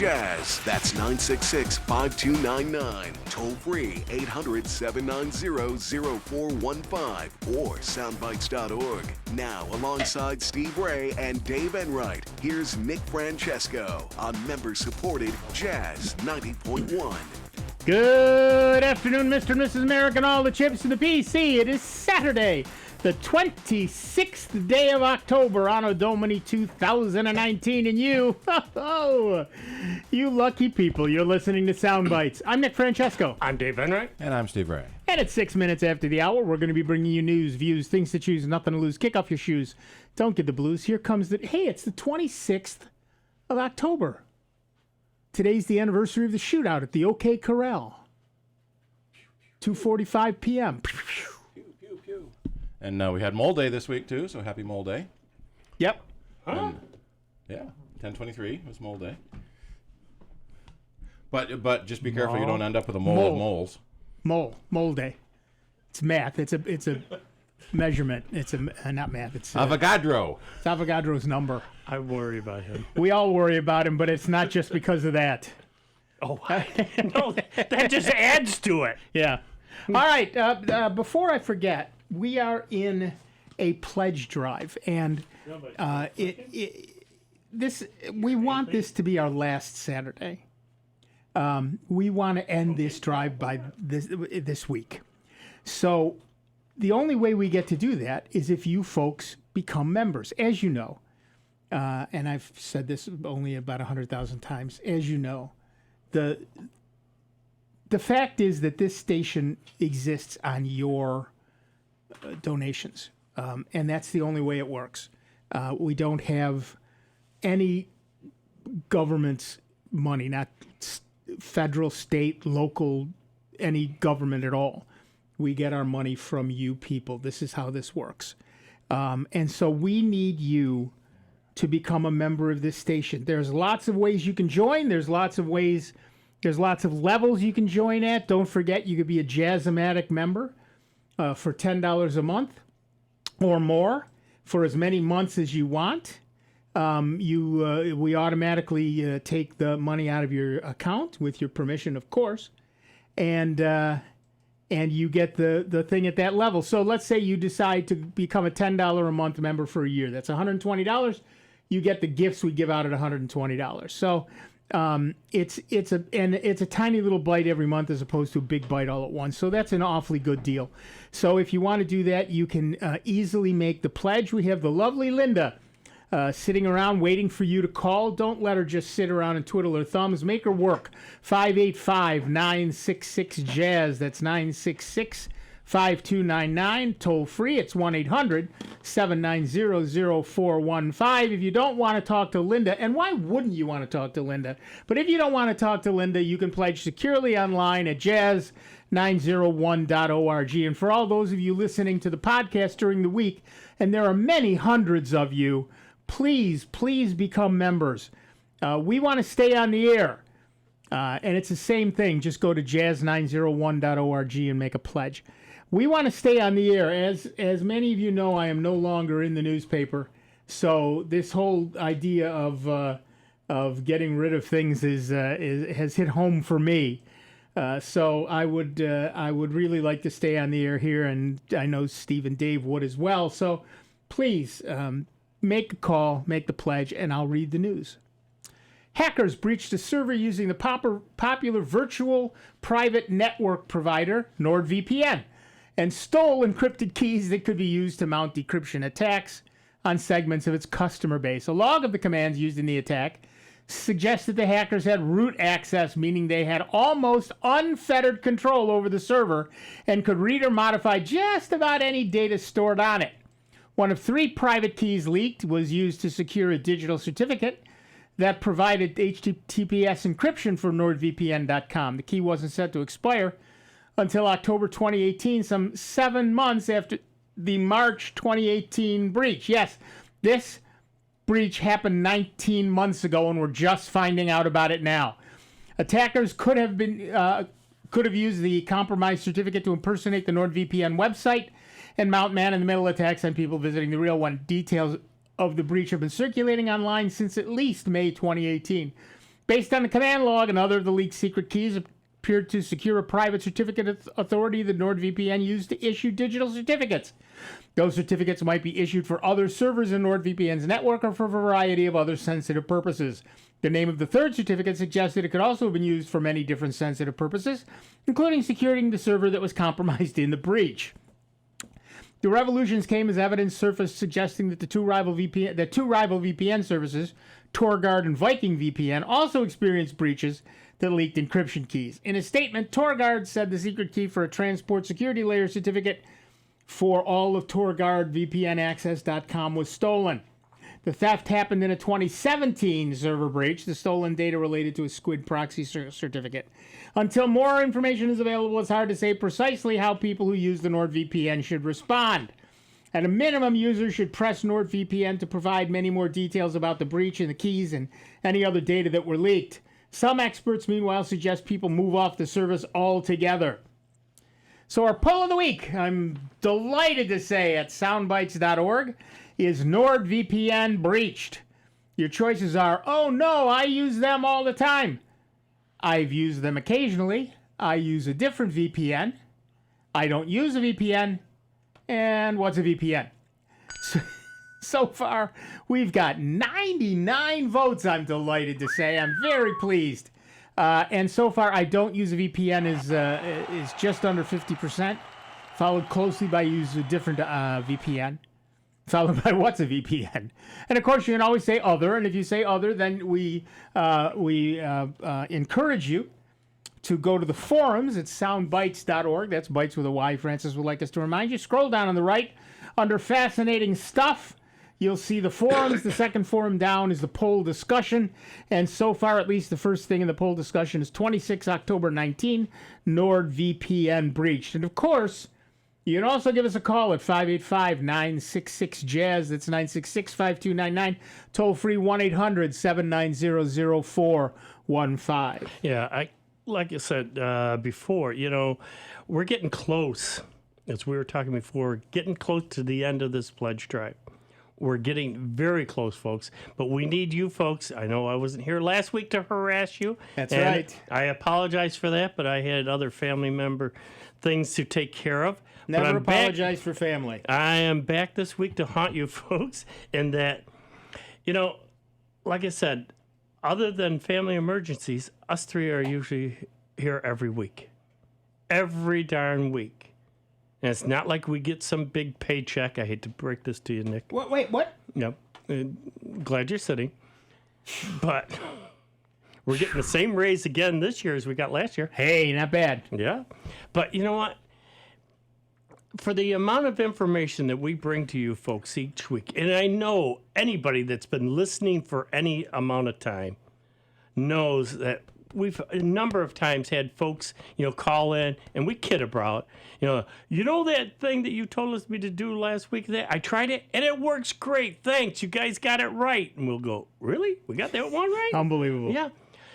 Jazz. That's 966-5299. Toll free 800-790-0415 or soundbytes.org. Now, alongside Steve Ray and Dave Enright, here's Nick Francesco on member-supported Jazz 90.1. Good afternoon, Mr. and Mrs. America, and all the chips in the PC. It is Saturday, the 26th day of October, Anno Domini 2019, and you, you lucky people, you're listening to Sound Bytes. I'm Nick Francesco. I'm Dave Enright. And I'm Steve Ray. And at 6 minutes after the hour, we're going to be bringing you news, views, things to choose, nothing to lose. Kick off your shoes. Don't get the blues. Here comes the... Hey, it's the 26th of October. Today's the anniversary of the shootout at the OK Corral. 2:45 p.m. Pew, pew, pew. And we had Mole Day this week, too, so happy Mole Day. Yep. Huh? Yeah, 10/23 was Mole Day. But just be careful you don't end up with a mole of moles. Mole Day. It's math. It's a measurement. It's not math. It's Avogadro. It's Avogadro's number. I worry about him. We all worry about him, but it's not just because of that. Oh, no, that just adds to it. Yeah. All right. Before I forget, we are in a pledge drive, and we want this to be our last Saturday. We want to end this drive by this week. So the only way we get to do that is if you folks become members. As you know, and I've said this only about 100,000 times, as you know, the fact is that this station exists on your donations, and that's the only way it works. We don't have any government's money, not federal, state, local, any government at all. We get our money from you people. This is how this works. And so we need you to become a member of this station. There's lots of ways you can join. There's lots of levels you can join at. Don't forget, you could be a Ematic member for $10 a month or more for as many months as you want. We automatically take the money out of your account with your permission, of course, and you get the thing at that level. So let's say you decide to become a $10 a month member for a year. That's $120. You get the gifts we give out at $120. So it's a tiny little bite every month as opposed to a big bite all at once. So that's an awfully good deal. So if you want to do that, you can easily make the pledge. We have the lovely Linda sitting around waiting for you to call. Don't let her just sit around and twiddle her thumbs. Make her work. 585-966-JAZZ. That's 966-5299. Toll free. It's 1-800-790-0415. If you don't want to talk to Linda, and why wouldn't you want to talk to Linda? But if you don't want to talk to Linda, you can pledge securely online at jazz901.org. And for all those of you listening to the podcast during the week, and there are many hundreds of you, please become members. We want to stay on the air. And it's the same thing. Just go to jazz901.org and make a pledge. We want to stay on the air. As many of you know, I am no longer in the newspaper. So this whole idea of getting rid of things has hit home for me. So I would really like to stay on the air here, and I know Steve and Dave would as well. So please make a call, make the pledge, and I'll read the news. Hackers breached a server using the popular virtual private network provider NordVPN and stole encrypted keys that could be used to mount decryption attacks on segments of its customer base. A log of the commands used in the attack suggests that the hackers had root access, meaning they had almost unfettered control over the server and could read or modify just about any data stored on it. One of 3 private keys leaked was used to secure a digital certificate that provided HTTPS encryption for NordVPN.com. The key wasn't set to expire until October 2018, some 7 months after the March 2018 breach. Yes, this breach happened 19 months ago, and we're just finding out about it now. Attackers could have used the compromised certificate to impersonate the NordVPN website and mount man-in-the-middle attacks on people visiting the real one. Details of the breach have been circulating online since at least May 2018. Based on the command log and other of the leaked secret keys appeared to secure a private certificate authority that NordVPN used to issue digital certificates. Those certificates might be issued for other servers in NordVPN's network or for a variety of other sensitive purposes. The name of the third certificate suggested it could also have been used for many different sensitive purposes, including securing the server that was compromised in the breach. The revolutions came as evidence surfaced suggesting that the two rival VPN services, TorGuard and Viking VPN, also experienced breaches that leaked encryption keys. In a statement, TorGuard said the secret key for a transport security layer certificate for all of TorGuard VPNaccess.com was stolen. The theft happened in a 2017 server breach. The stolen data related to a Squid proxy certificate. Until more information is available, it's hard to say precisely how people who use the NordVPN should respond. At a minimum, users should press NordVPN to provide many more details about the breach and the keys and any other data that were leaked. Some experts, meanwhile, suggest people move off the service altogether. So our poll of the week, I'm delighted to say, at soundbytes.org, is NordVPN breached? Your choices are, oh no, I use them all the time. I've used them occasionally. I use a different VPN. I don't use a VPN. And what's a VPN? So far, we've got 99 votes, I'm delighted to say. I'm very pleased. And so far, I don't use a VPN is just under 50%, followed closely by use a different VPN, followed by what's a VPN. And of course, you can always say other, and if you say other, then we encourage you to go to the forums at soundbytes.org. That's Bytes with a Y, Francis would like us to remind you. Scroll down on the right under Fascinating Stuff. You'll see the forums. The second forum down is the poll discussion. And so far, at least the first thing in the poll discussion is 26 October 19, NordVPN breached. And of course, you can also give us a call at 585-966-JAZZ. That's 966-5299. Toll free 1-800-790-0415. Yeah, like I said before, we're getting close. As we were talking before, getting close to the end of this pledge drive. We're getting very close, folks. But we need you folks. I know I wasn't here last week to harass you. That's right. I apologize for that, but I had other family member things to take care of. Never apologize for family. I am back this week to haunt you folks. And that, like I said, other than family emergencies, us three are usually here every week. Every darn week. And it's not like we get some big paycheck. I hate to break this to you, Nick. Wait, what? Yep. Glad you're sitting. But we're getting the same raise again this year as we got last year. Hey, not bad. Yeah. But you know what? For the amount of information that we bring to you folks each week, and I know anybody that's been listening for any amount of time knows that we've a number of times had folks, call in and we kid about, that thing that you told us me to do last week, that I tried it and it works great. Thanks. You guys got it right. And we'll go, really? We got that one right? Unbelievable. Yeah.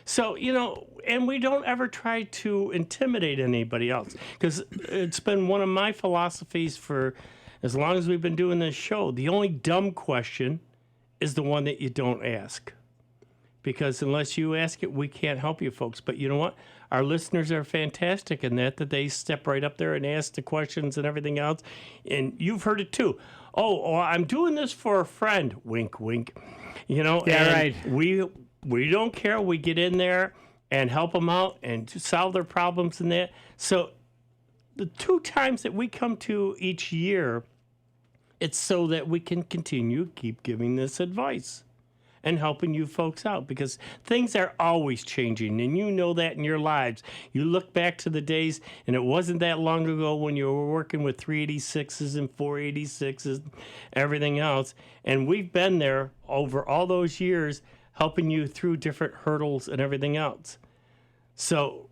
So, and we don't ever try to intimidate anybody else, because it's been one of my philosophies for as long as we've been doing this show. The only dumb question is the one that you don't ask. Because unless you ask it, we can't help you folks. But you know what? Our listeners are fantastic in that they step right up there and ask the questions and everything else. And you've heard it too. Oh, I'm doing this for a friend. Wink, wink. Yeah, and right. We don't care. We get in there and help them out and solve their problems and that. So the 2 times that we come to each year, it's so that we can continue keep giving this advice and helping you folks out, because things are always changing, and you know that in your lives. You look back to the days, and it wasn't that long ago when you were working with 386s and 486s, everything else, and we've been there over all those years helping you through different hurdles and everything else. So,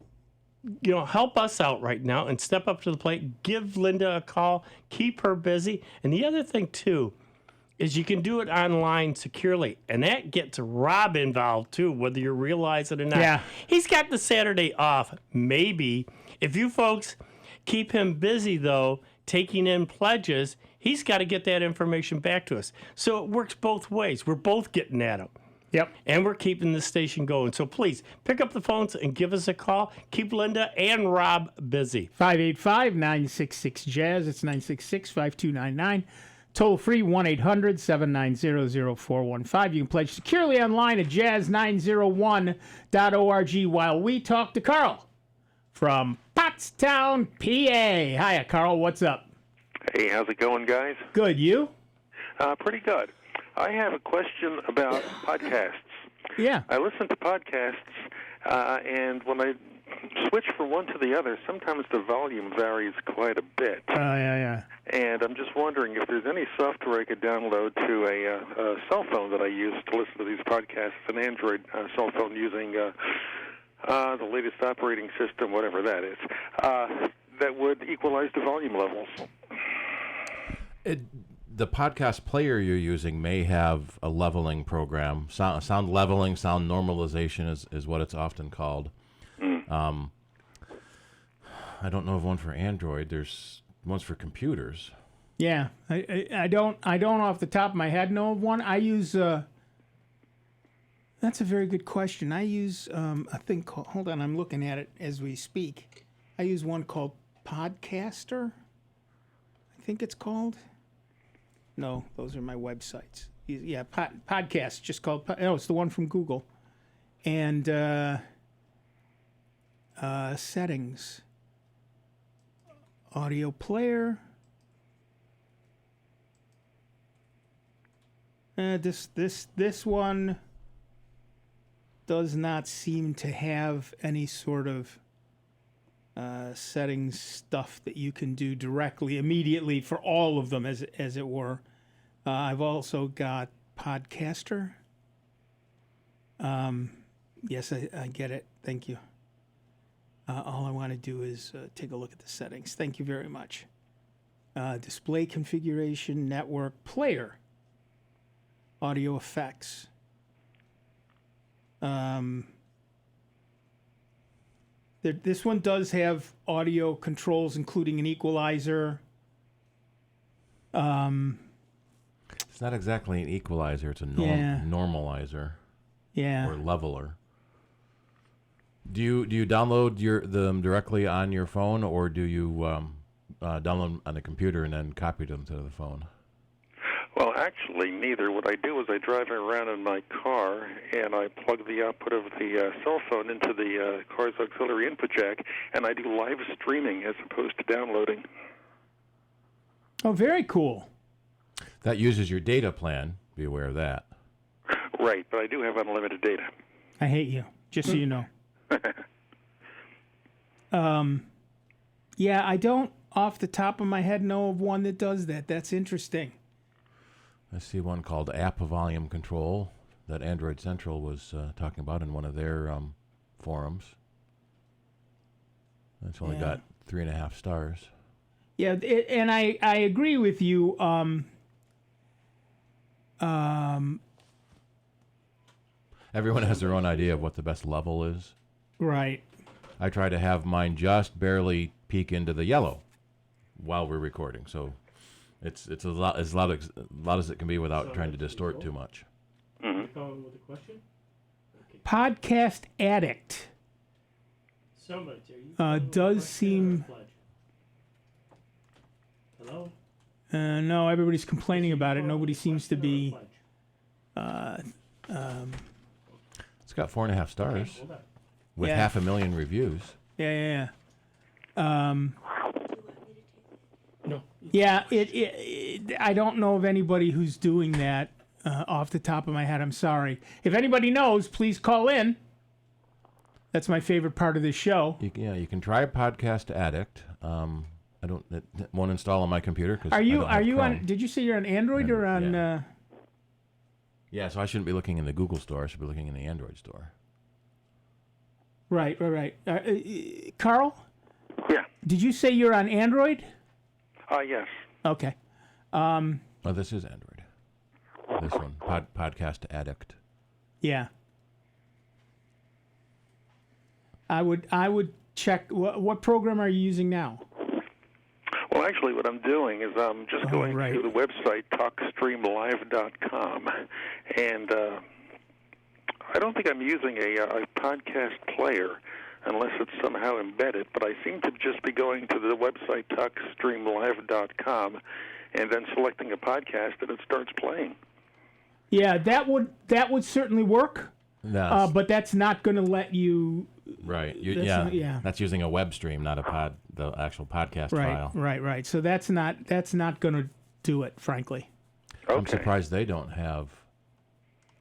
help us out right now and step up to the plate. Give Linda a call. Keep her busy. And the other thing, too, is you can do it online securely. And that gets Rob involved, too, whether you realize it or not. Yeah. He's got the Saturday off. Maybe. If you folks keep him busy, though, taking in pledges, he's got to get that information back to us. So it works both ways. We're both getting at him. Yep. And we're keeping the station going. So please pick up the phones and give us a call. Keep Linda and Rob busy. 585-966-JAZZ. It's 966-5299. Toll free 1-800-790-0415. You can pledge securely online at jazz901.org while we talk to Carl from Pottstown, PA. Hiya, Carl. What's up? Hey, how's it going, guys? Good. You? Pretty good. I have a question about podcasts. Yeah. I listen to podcasts, and when I switch from one to the other, sometimes the volume varies quite a bit. Yeah. And I'm just wondering if there's any software I could download to a cell phone that I use to listen to these podcasts, an Android cell phone using the latest operating system, whatever that is, that would equalize the volume levels. The podcast player you're using may have a leveling program. Sound leveling, sound normalization is what it's often called. I don't know of one for Android. There's ones for computers. Yeah. I don't off the top of my head know of one. I use that's a very good question. I use a thing called, hold on, I'm looking at it as we speak. I use one called Podcaster, I think it's called. No, those are my websites. Yeah, podcast, just called. No, it's the one from Google. And settings, audio player. This one does not seem to have any sort of settings stuff that you can do directly, immediately for all of them, as it were. I've also got Podcaster. Yes, I get it. Thank you. All I want to do is take a look at the settings. Thank you very much. Display configuration, network, player, audio effects. This one does have audio controls, including an equalizer. It's not exactly an equalizer. It's a normalizer. Yeah. Or leveler. Do you download them directly on your phone, or do you download on the computer and then copy them to the phone? Well, actually, neither. What I do is I drive around in my car, and I plug the output of the cell phone into the car's auxiliary input jack, and I do live streaming as opposed to downloading. Oh, very cool. That uses your data plan. Be aware of that. Right, but I do have unlimited data. I hate you, just so you know. Yeah, I don't, off the top of my head, know of one that does that. That's interesting. I see one called App Volume Control that Android Central was talking about in one of their forums. It's only got 3.5 stars. Yeah, and I agree with you. Everyone has their own idea of what the best level is. Right. I try to have mine just barely peek into the yellow while we're recording, so it's as loud as it can be without trying to distort too much. Mm-hmm. With a question? Okay. Podcast Addict. Does seem. Hello? No, everybody's complaining about it. Nobody seems to be. It's got 4.5 stars with 500,000 reviews. Yeah. No. Yeah, I don't know of anybody who's doing that off the top of my head. I'm sorry. If anybody knows, please call in. That's my favorite part of this show. You can try Podcast Addict. It won't install on my computer because Are you Chrome. on? Did you say you're on Android or on? Yeah, so I shouldn't be looking in the Google store. I should be looking in the Android store. Right. Carl? Yeah. Did you say you're on Android? Yes. Okay. This is Android. This one, Podcast Addict. Yeah. I would check. What program are you using now? Well, actually, what I'm doing is I'm just going to the website TalkStreamLive.com, and I don't think I'm using a podcast player unless it's somehow embedded, but I seem to just be going to the website talkstreamlive.com and then selecting a podcast and it starts playing. Yeah, that would certainly work. But that's not going to let you. Right. Yeah. That's using a web stream, not the actual podcast file. Right. So that's not going to do it, frankly. Okay. I'm surprised they don't have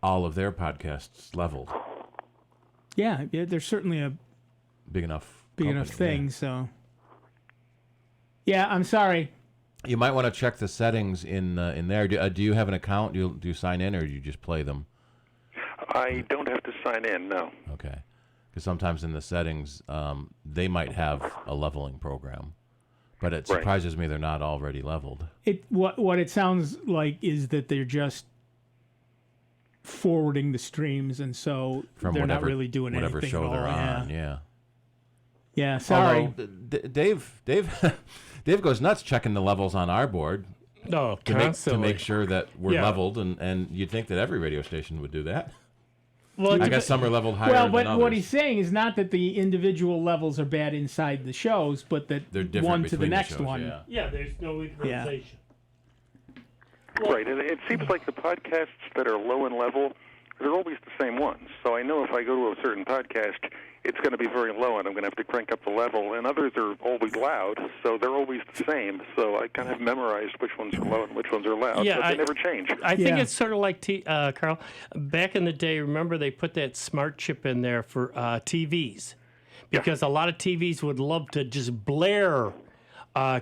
all of their podcasts leveled. Yeah, there's certainly a Big enough thing. Yeah. So. Yeah, I'm sorry. You might want to check the settings in there. Do you have an account? Do you sign in, or do you just play them? I don't have to sign in, no. Okay. Because sometimes in the settings, they might have a leveling program, but it surprises me they're not already leveled. What it sounds like is that they're just forwarding the streams, and so From they're not really doing whatever anything show at all. they're on. Yeah. Yeah. Sorry. Although, Dave goes nuts checking the levels on our board No, to constantly. make sure that we're Yeah. leveled, and you'd think that every radio station would do that. Well, I guess some are leveled higher Well, than but others. what he's saying is not that the individual levels are bad inside the shows, but that They're different one to the between next shows, one. Yeah. yeah, there's no equalization. Right, and it seems like the podcasts that are low in level, they're always the same ones. So I know if I go to a certain podcast, it's going to be very low, and I'm going to have to crank up the level. And others are always loud, so they're always the same. So I kind of memorized which ones are low and which ones are loud. Yeah, but they never change. I think Yeah. it's sort of like, Carl, back in the day, remember they put that smart chip in there for TVs. Because a lot of TVs would love to just blare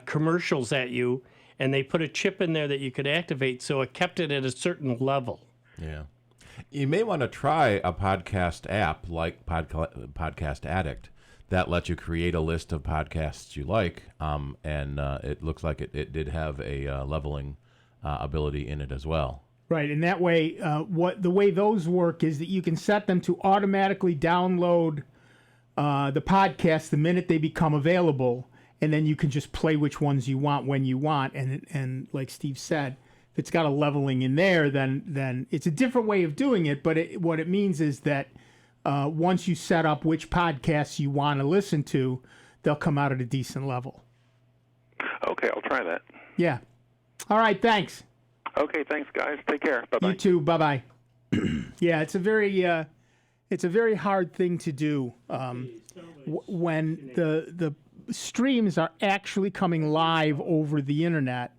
commercials at you, and they put a chip in there that you could activate, so it kept it at a certain level. Yeah. You may want to try a podcast app like Podcast Addict that lets you create a list of podcasts you like, and it looks like it did have a leveling ability in it as well. Right, and that way, the way those work is that you can set them to automatically download the podcast the minute they become available, and then you can just play which ones you want when you want. And like Steve said, if it's got a leveling in there, then it's a different way of doing it. But what it means is that once you set up which podcasts you want to listen to, they'll come out at a decent level. Okay, I'll try that. Yeah. All right. Thanks. Okay, thanks, guys. Take care. Bye-bye. You too. Bye bye. Yeah, it's a very hard thing to do when the streams are actually coming live over the internet.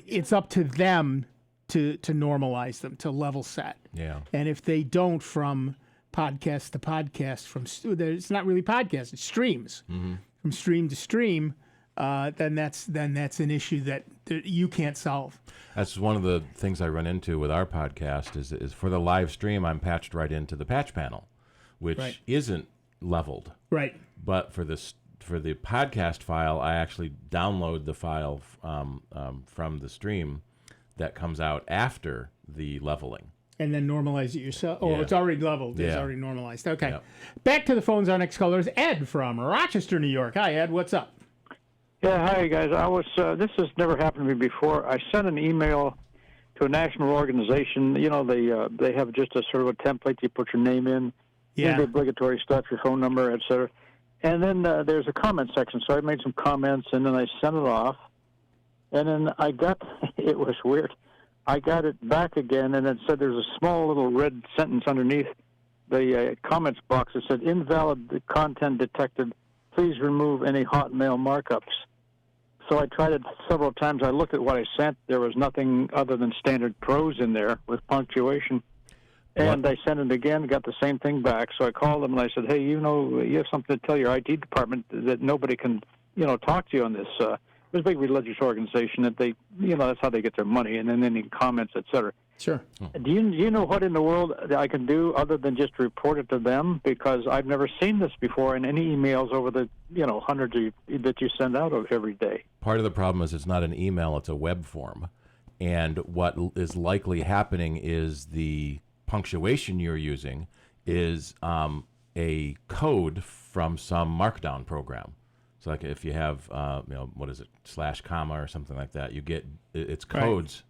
It's up to them to normalize them, to level set. Yeah. And if they don't, from podcast to podcast, it's not really podcast, it's streams. Mm-hmm. From stream to stream, then that's an issue that you can't solve. That's one of the things I run into with our podcast is for the live stream, I'm patched right into the patch panel, which isn't leveled. Right. But for the podcast file, I actually download the file from the stream that comes out after the leveling. And then normalize it yourself. Oh, Yeah. It's already leveled. It's Yeah. already normalized. Okay. Yep. Back to the phones. Our next caller is Ed from Rochester, New York. Hi, Ed. What's up? Yeah, hi guys. This has never happened to me before. I sent an email to a national organization. You know, they have just a sort of a template. You put your name in, Yeah. the obligatory stuff, your phone number, etc. And then there's a comment section. So I made some comments, and then I sent it off. And then I got it was weird. I got it back again, and it said there's a small little red sentence underneath the comments box that said invalid content detected. Please remove any Hotmail markups. So I tried it several times. I looked at what I sent. There was nothing other than standard prose in there with punctuation. And I sent it again, got the same thing back. So I called them and I said, hey, you have something to tell your IT department that nobody can, talk to you on this. It was a big religious organization that they, that's how they get their money, and then any comments, et cetera. Sure. Do you know what in the world I can do other than just report it to them? Because I've never seen this before in any emails over the, hundreds that you send out every day. Part of the problem is it's not an email, it's a web form. And what is likely happening is the punctuation you're using is a code from some markdown program. So like if you have, what is it, / comma or something like that, you get, it's codes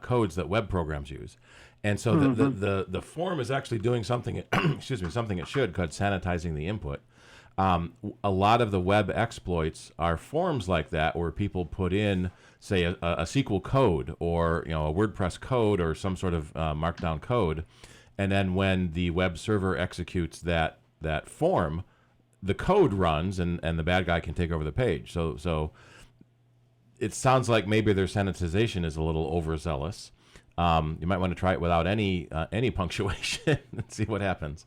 codes that web programs use. And so the form is actually doing something, something it should, called sanitizing the input. A lot of the web exploits are forms like that where people put in, say, a SQL code or a WordPress code or some sort of markdown code, and then when the web server executes that form, the code runs and the bad guy can take over the page. So it sounds like maybe their sanitization is a little overzealous. You might want to try it without any punctuation and see what happens.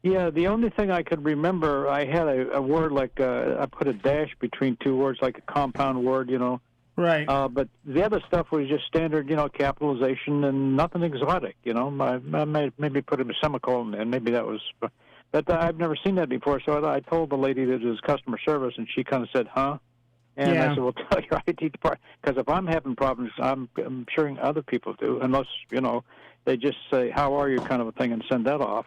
Yeah, the only thing I could remember, I had a word like I put a dash between two words, like a compound word, Right. But the other stuff was just standard, capitalization and nothing exotic. I maybe put a semicolon in, maybe that was. But I've never seen that before, so I told the lady that was customer service, and she kind of said, "Huh." And I said, well, tell your IT department, because if I'm having problems, I'm sure other people do, unless, they just say, how are you, kind of a thing, and send that off,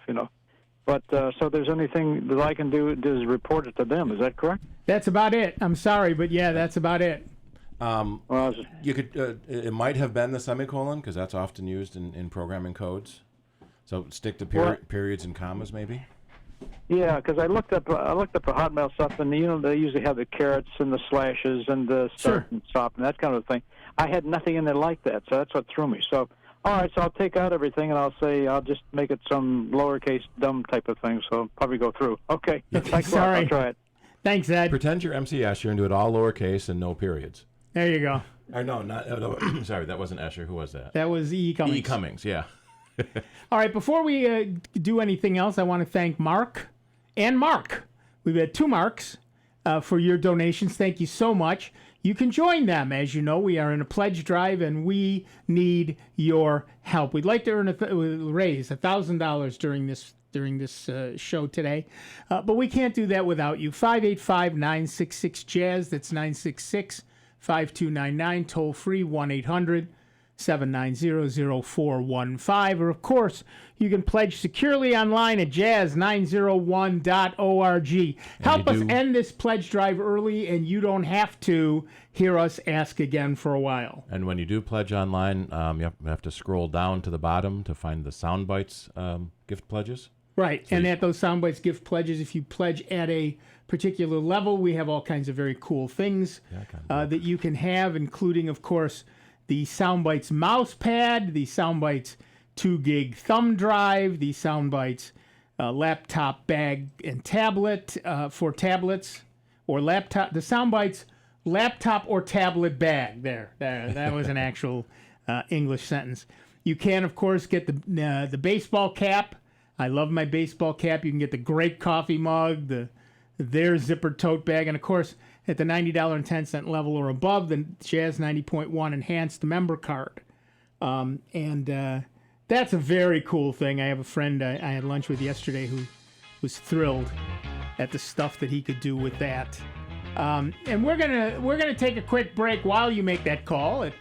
But so if there's anything that I can do is report it to them. Is that correct? That's about it. I'm sorry, but yeah, that's about it. You could. It might have been the semicolon, because that's often used in programming codes. So stick to periods and commas, maybe. Yeah, because I looked up the Hotmail stuff, and they usually have the carets and the slashes and the start and stop and that kind of thing. I had nothing in there like that, so that's what threw me. So, all right, so I'll take out everything, and I'll just make it some lowercase dumb type of thing. So I'll probably go through. Okay, thanks a lot. I'll try it. Thanks, Ed. Pretend you're MC Escher and do it all lowercase and no periods. There you go. No, sorry, that wasn't Escher. Who was that? That was E. Cummings. E. Cummings, yeah. All right, before we do anything else, I want to thank Mark and Mark. We've had 2 Marks for your donations. Thank you so much. You can join them. As you know, we are in a pledge drive, and we need your help. We'd like to raise $1,000 during this show today, but we can't do that without you. 585-966-JAZZ. That's 966-5299. Toll free 1-800-790-0415. Or, of course, you can pledge securely online at jazz901.org. Help us end this pledge drive early, and you don't have to hear us ask again for a while. And when you do pledge online, you have to scroll down to the bottom to find the Soundbites gift pledges. Right, so at those Soundbites gift pledges, if you pledge at a particular level, we have all kinds of very cool things that you can have, including, of course, the Soundbites mouse pad, the Soundbites 2-gig thumb drive, the Soundbites laptop bag and tablet for tablets, or laptop. The Soundbites laptop or tablet bag. There. That was an actual English sentence. You can, of course, get the baseball cap. I love my baseball cap. You can get the great coffee mug, their zipper tote bag, and of course, at the $90.10 level or above, the Jazz 90.1 Enhanced Member Card. And that's a very cool thing. I have a friend I had lunch with yesterday who was thrilled at the stuff that he could do with that. And we're gonna take a quick break while you make that call at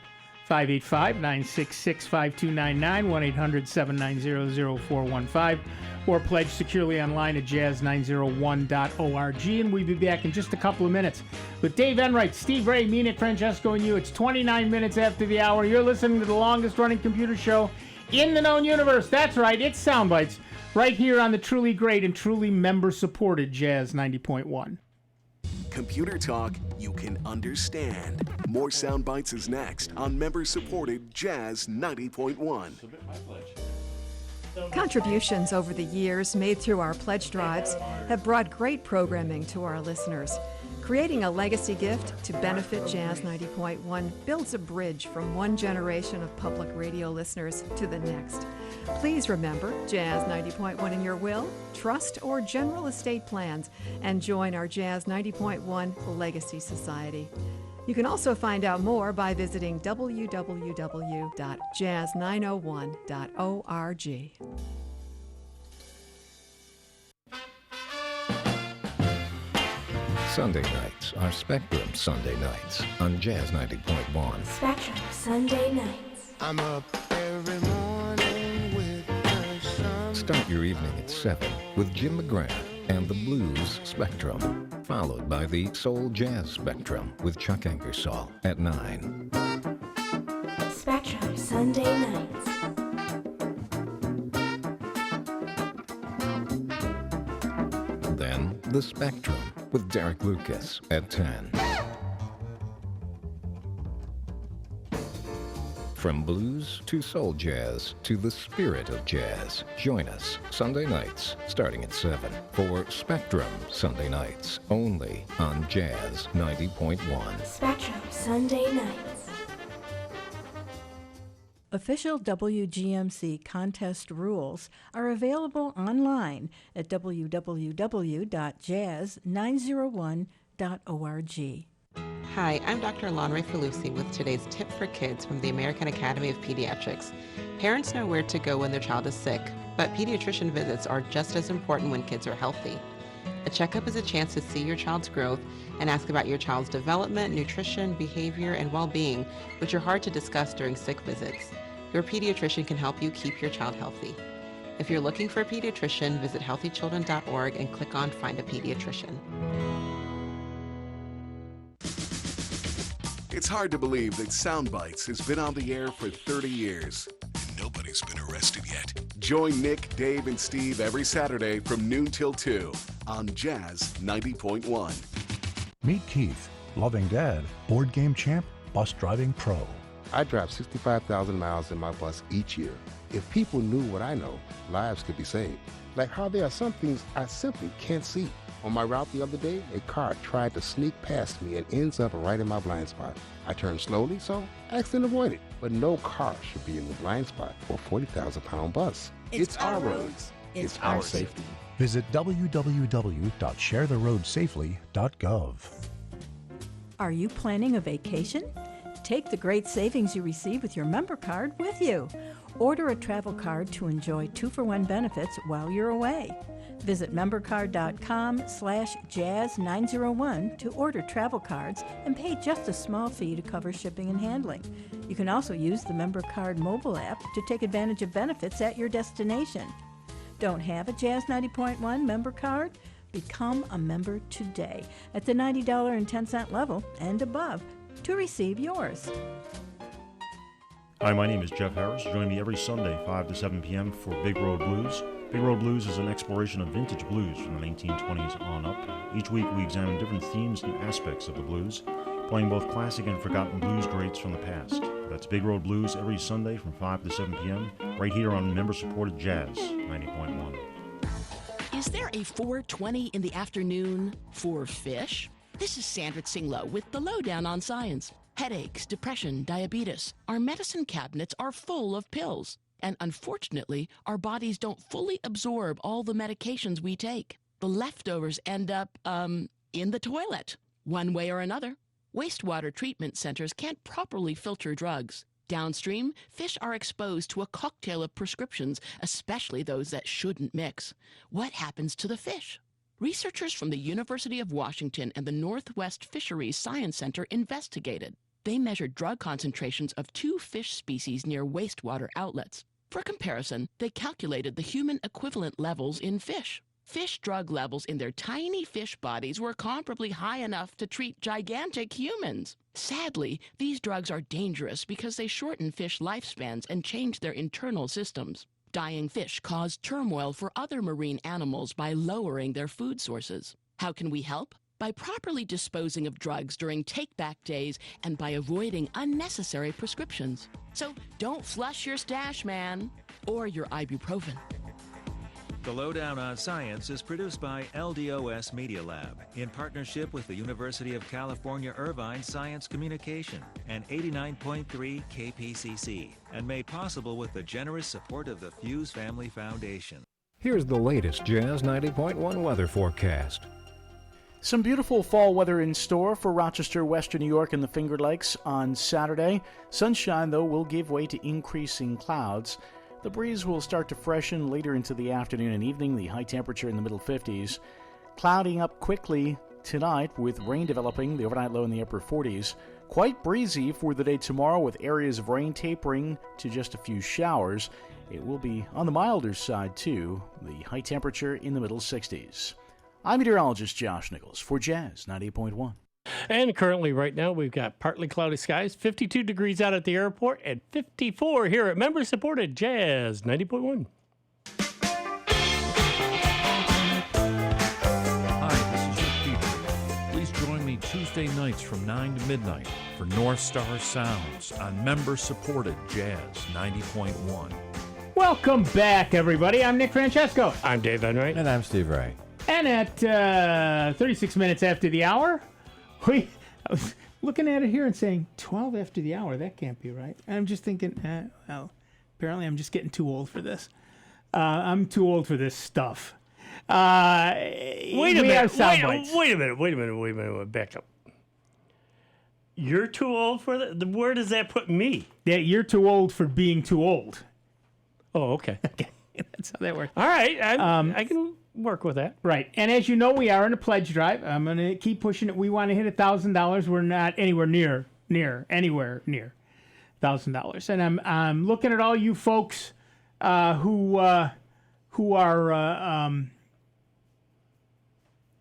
585-966-5299, 1-800-790-0415, or pledge securely online at jazz901.org. And we'll be back in just a couple of minutes with Dave Enright, Steve Ray, me, Nick Francesco, and you. It's 29 minutes after the hour. You're listening to the longest-running computer show in the known universe. That's right, it's Soundbites, right here on the truly great and truly member-supported Jazz 90.1. Computer talk you can understand. More Soundbites is next on member-supported Jazz 90.1. Contributions over the years made through our pledge drives have brought great programming to our listeners. Creating a legacy gift to benefit Jazz 90.1 builds a bridge from one generation of public radio listeners to the next. Please remember Jazz 90.1 in your will, trust, or general estate plans, and join our Jazz 90.1 Legacy Society. You can also find out more by visiting www.jazz901.org. Sunday nights are Spectrum Sunday nights on Jazz 90.1. Spectrum Sunday nights. I'm up every morning with the sun. Start your evening at 7 with Jim McGrath and the Blues Spectrum, followed by the Soul Jazz Spectrum with Chuck Ankersall at 9. Sunday nights. Then The Spectrum with Derek Lucas at 10. From blues to soul jazz to the spirit of jazz. Join us Sunday nights starting at 7 for Spectrum Sunday nights only on Jazz 90.1. Spectrum Sunday nights. Official WGMC contest rules are available online at www.jazz901.org. Hi, I'm Dr. Lonray Falusi with today's tip for kids from the American Academy of Pediatrics. Parents know where to go when their child is sick, but pediatrician visits are just as important when kids are healthy. A checkup is a chance to see your child's growth and ask about your child's development, nutrition, behavior, and well-being, which are hard to discuss during sick visits. Your pediatrician can help you keep your child healthy. If you're looking for a pediatrician, visit healthychildren.org and click on Find a Pediatrician. It's hard to believe that Sound Bytes has been on the air for 30 years. And nobody's been arrested yet. Join Nick, Dave, and Steve every Saturday from noon till 2 on Jazz 90.1. Meet Keith, loving dad, board game champ, bus driving pro. I drive 65,000 miles in my bus each year. If people knew what I know, lives could be saved. Like how there are some things I simply can't see. On my route the other day, a car tried to sneak past me and ends up right in my blind spot. I turned slowly, so accident avoided. But no car should be in the blind spot for a 40,000-pound bus. It's our roads. It's our safety. Visit www.sharetheroadsafely.gov. Are you planning a vacation? Take the great savings you receive with your member card with you. Order a travel card to enjoy 2-for-1 benefits while you're away. Visit membercard.com/jazz901 to order travel cards and pay just a small fee to cover shipping and handling. You can also use the Member Card mobile app to take advantage of benefits at your destination. Don't have a Jazz 90.1 member card? Become a member today at the $90.10 level and above to receive yours. Hi, my name is Jeff Harris. Join me every Sunday, 5 to 7 p.m. for Big Road Blues. Big Road Blues is an exploration of vintage blues from the 1920s on up. Each week we examine different themes and aspects of the blues, playing both classic and forgotten blues greats from the past. That's Big Road Blues every Sunday from 5 to 7 p.m. right here on member-supported Jazz 90.1. Is there a 4:20 in the afternoon for fish? This is Sandra Singlow with the Lowdown on Science. Headaches, depression, diabetes. Our medicine cabinets are full of pills. And unfortunately, our bodies don't fully absorb all the medications we take. The leftovers end up, in the toilet, one way or another. Wastewater treatment centers can't properly filter drugs. Downstream, fish are exposed to a cocktail of prescriptions, especially those that shouldn't mix. What happens to the fish? Researchers from the University of Washington and the Northwest Fisheries Science Center investigated. They measured drug concentrations of 2 fish species near wastewater outlets. For comparison, they calculated the human equivalent levels in fish. Fish drug levels in their tiny fish bodies were comparably high enough to treat gigantic humans. Sadly, these drugs are dangerous because they shorten fish lifespans and change their internal systems. Dying fish cause turmoil for other marine animals by lowering their food sources. How can we help? By properly disposing of drugs during take-back days and by avoiding unnecessary prescriptions. So don't flush your stash, man, or your ibuprofen. The Lowdown on Science is produced by LDOS Media Lab in partnership with the University of California Irvine Science Communication and 89.3 KPCC, and made possible with the generous support of the Fuse Family Foundation. Here's the latest Jazz 90.1 weather forecast. Some beautiful fall weather in store for Rochester, Western New York, and the Finger Lakes on Saturday. Sunshine, though, will give way to increasing clouds. The breeze will start to freshen later into the afternoon and evening, the high temperature in the middle 50s. Clouding up quickly tonight with rain developing, the overnight low in the upper 40s. Quite breezy for the day tomorrow with areas of rain tapering to just a few showers. It will be on the milder side, too, the high temperature in the middle 60s. I'm meteorologist Josh Nichols for Jazz 90.1. And currently, right now, we've got partly cloudy skies, 52 degrees out at the airport, and 54 here at member-supported Jazz 90.1. Hi, this is Rick Petrie. Please join me Tuesday nights from 9 to midnight for North Star Sounds on member-supported Jazz 90.1. Welcome back, everybody. I'm Nick Francesco. I'm Dave Enright. And I'm Steve Ray. And at 36 minutes after the hour, I was looking at it here and saying, 12 after the hour, that can't be right. And I'm just thinking, well, apparently I'm just getting too old for this. I'm too old for this stuff. Wait a minute. Back up. You're too old for that? Where does that put me? Yeah, you're too old for being too old. Oh, okay. Okay, that's how that works. All right, I can work with that. Right, and as you know, we are in a pledge drive. I'm going to keep pushing it. We want to hit $1,000. We're not anywhere near $1,000. And I'm looking at all you folks who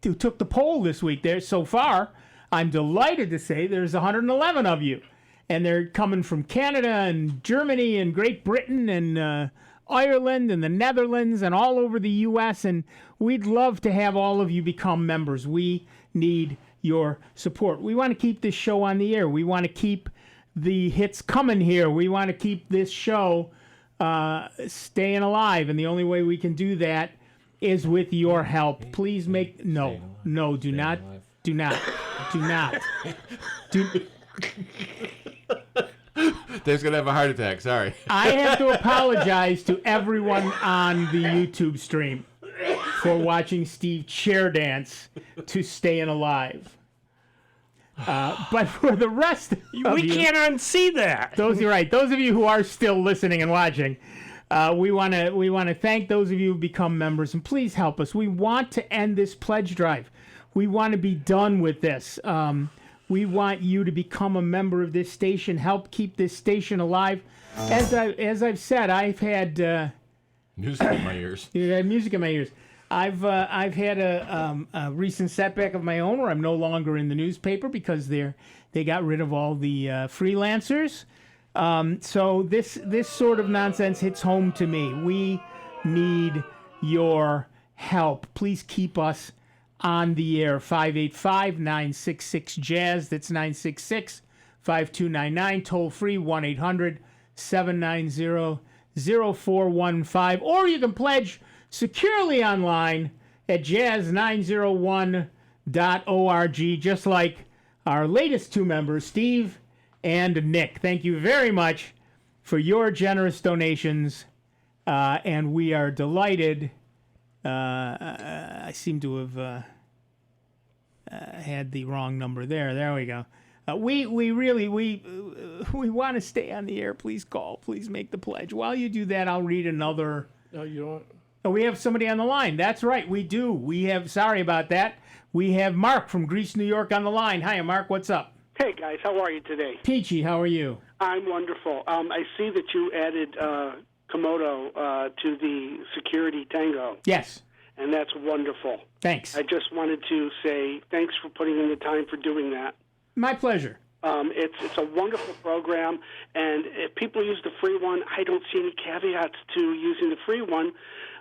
took the poll this week. There so far, I'm delighted to say there's 111 of you. And they're coming from Canada and Germany and Great Britain and Ireland and the Netherlands and all over the U.S. And we'd love to have all of you become members. We need your support. We want to keep this show on the air. We want to keep the hits coming here. We want to keep this show staying alive. And the only way we can do that is with your help. Please make... No, do not. Dave's going to have a heart attack. Sorry. I have to apologize to everyone on the YouTube stream for watching Steve chair dance to Staying Alive. But for the rest of you... We can't unsee that. You're right. Those of you who are still listening and watching, we want to thank those of you who become members. And please help us. We want to end this pledge drive. We want to be done with this. We want you to become a member of this station, help keep this station alive. As I've said, I've had music in my ears. You had music in my ears. I've had a recent setback of my own where I'm no longer in the newspaper because they got rid of all the freelancers. So this sort of nonsense hits home to me. We need your help. Please keep us on the air. 585-966-JAZZ. That's 966-5299. Toll free 1-800-790-0415. Or you can pledge securely online at jazz901.org, just like our latest two members, Steve and Nick. Thank you very much for your generous donations, and we are delighted. I seem to have had the wrong number there. There we go. We want to stay on the air. Please call. Please make the pledge. While you do that, I'll read another. No, you don't. Oh, we have somebody on the line. That's right. We do. We have. Sorry about that. We have Mark from Greece, New York, on the line. Hi, Mark. What's up? Hey guys, how are you today? Peachy, how are you? I'm wonderful. I see that you added Komodo to the Security Tango. Yes. And that's wonderful. Thanks. I just wanted to say thanks for putting in the time for doing that. My pleasure. It's a wonderful program, and if people use the free one, I don't see any caveats to using the free one,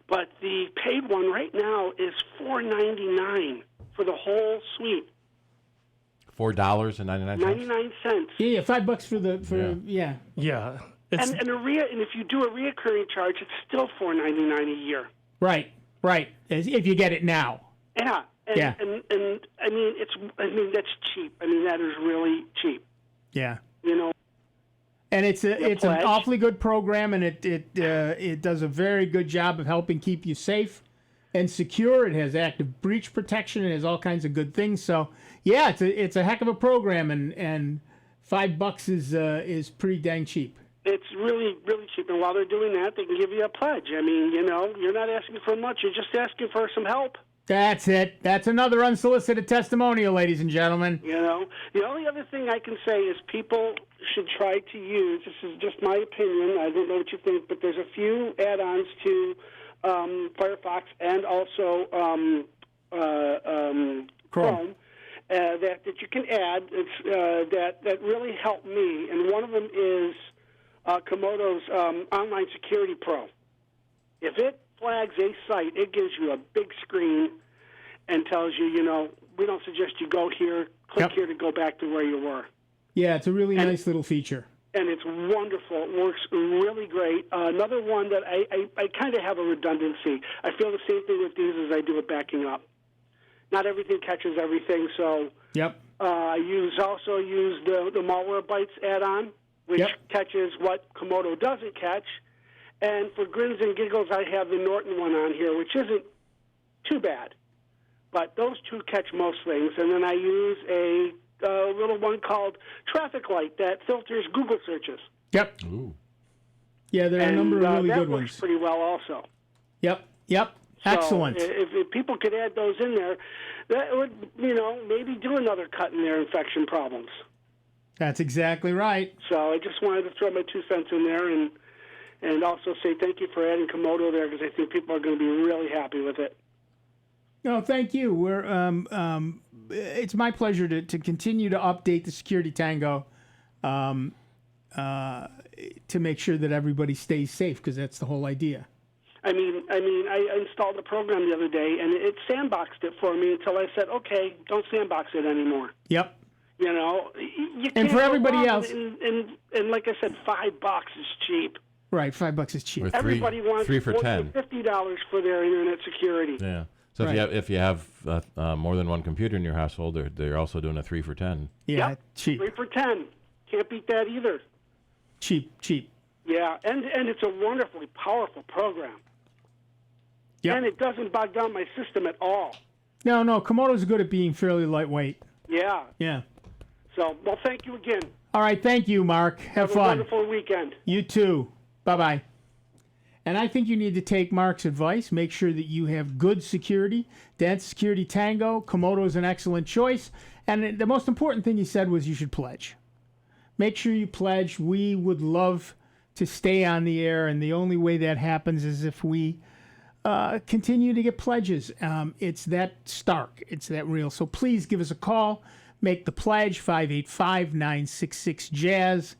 but the paid one right now is $4.99 for the whole suite. $4.99. 99 cents. Yeah, $5 for the Yeah. And if you do a reoccurring charge, it's still $4.99 a year. Right. If you get it now. Yeah. And I mean that's cheap. I mean that is really cheap. Yeah. You know. And it's an awfully good program, and it does a very good job of helping keep you safe and secure. It has active breach protection. It has all kinds of good things. So yeah, it's a heck of a program, and $5 is pretty dang cheap. It's really, really cheap. And while they're doing that, they can give you a pledge. I mean, you're not asking for much. You're just asking for some help. That's it. That's another unsolicited testimonial, ladies and gentlemen. The only other thing I can say is people should try to use, this is just my opinion, I don't know what you think, but there's a few add-ons to Firefox and also Chrome. that you can add that really help me, and one of them is Komodo's Online Security Pro. If it flags a site, it gives you a big screen and tells you, we don't suggest you go here, click here to go back to where you were. Yeah, it's a really nice little feature. And it's wonderful. It works really great. Another one that I kind of have a redundancy. I feel the same thing with these as I do with backing up. Not everything catches everything, so I also use the Malware Bytes add-on, which catches what Komodo doesn't catch. And for grins and giggles, I have the Norton one on here, which isn't too bad. But those two catch most things. And then I use a little one called Traffic Light that filters Google searches. Yep. Ooh. Yeah, there are a number of really good that works ones. pretty well also. Yep. So Excellent. If people could add those in there, that would, maybe do another cut in their infection problems. That's exactly right. So I just wanted to throw my 2 cents in there and also say thank you for adding Komodo there, because I think people are going to be really happy with it. No, thank you. It's my pleasure to continue to update the Security Tango to make sure that everybody stays safe, because that's the whole idea. I mean, I installed the program the other day, and it sandboxed it for me until I said, okay, don't sandbox it anymore. Yep. You And can't for go everybody wrong, else, and like I said, $5 is cheap. right? $5 is cheap. Or Everybody wants three for more $10. than $50 for their internet security. Yeah. So if you have more than one computer in your household, they're also doing a 3 for $10. Yeah, Yep. cheap. 3 for $10. Can't beat that either. Cheap. Yeah, and it's a wonderfully powerful program. Yep. And it doesn't bog down my system at all. No, Komodo's good at being fairly lightweight. Yeah. Yeah. So, well, thank you again. All right, thank you, Mark. Have a fun. wonderful weekend. You too. Bye-bye. And I think you need to take Mark's advice. Make sure that you have good security. Dance Security Tango. Komodo is an excellent choice. And the most important thing he said was you should pledge. Make sure you pledge. We would love to stay on the air, and the only way that happens is if we continue to get pledges. It's that stark. It's that real. So please give us a call. Make the pledge, 585-966-JAZZ.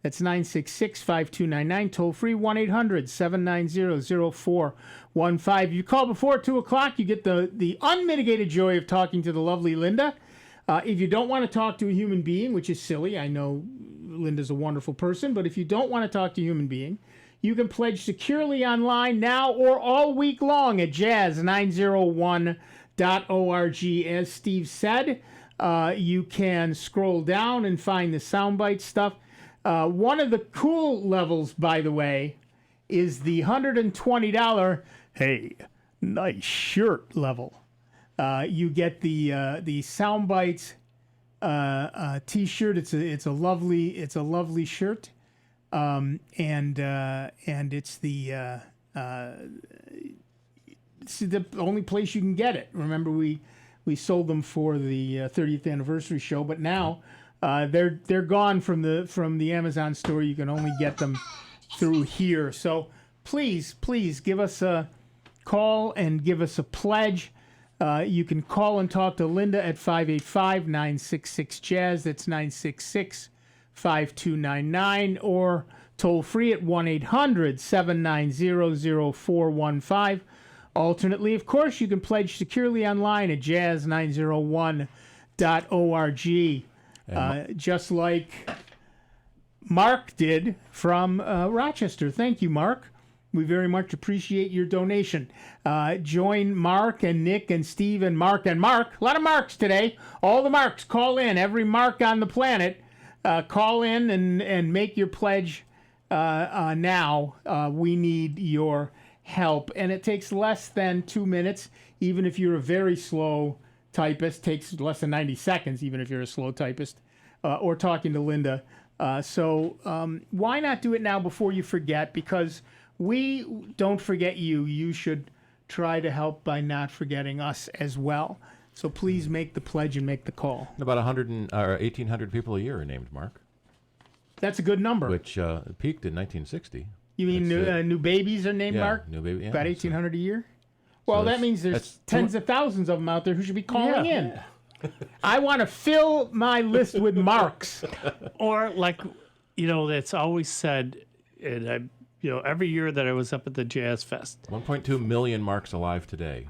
That's 966-5299. Toll free, 1-800-790-0415. If you call before 2 o'clock, you get the unmitigated joy of talking to the lovely Linda. If you don't want to talk to a human being, which is silly, I know Linda's a wonderful person, but if you don't want to talk to a human being, you can pledge securely online now or all week long at jazz901.org. As Steve said, you can scroll down and find the soundbite stuff. One of the cool levels, by the way, is the $120, hey, nice shirt level. You get the Soundbites T-shirt. It's a lovely shirt, and it's the only place you can get it. Remember, we sold them for the 30th anniversary show, but now they're gone from the Amazon store. You can only get them through here. So please give us a call and give us a pledge. You can call and talk to Linda at 585-966-JAZZ. That's 966-5299. Or toll free at 1-800-790-0415. Alternately, of course, you can pledge securely online at jazz901.org. Just like Mark did from Rochester. Thank you, Mark. We very much appreciate your donation. Join Mark and Nick and Steve and Mark. A lot of Marks today. All the Marks, call in. Every Mark on the planet, call in and make your pledge now. We need your help. And it takes less than 2 minutes, even if you're a very slow typist. Takes less than 90 seconds, even if you're a slow typist, or talking to Linda. So why not do it now before you forget? Because we don't forget you. You should try to help by not forgetting us as well. So please make the pledge and make the call. About 1,800 people a year are named Mark. That's a good number. Which peaked in 1960. You mean new babies are named Mark? New baby. Yeah, about 1,800 a year? Well, that means there's tens of thousands of them out there who should be calling in. I want to fill my list with marks. Or like, that's always said, and every year that I was up at the Jazz Fest. 1.2 million marks alive today.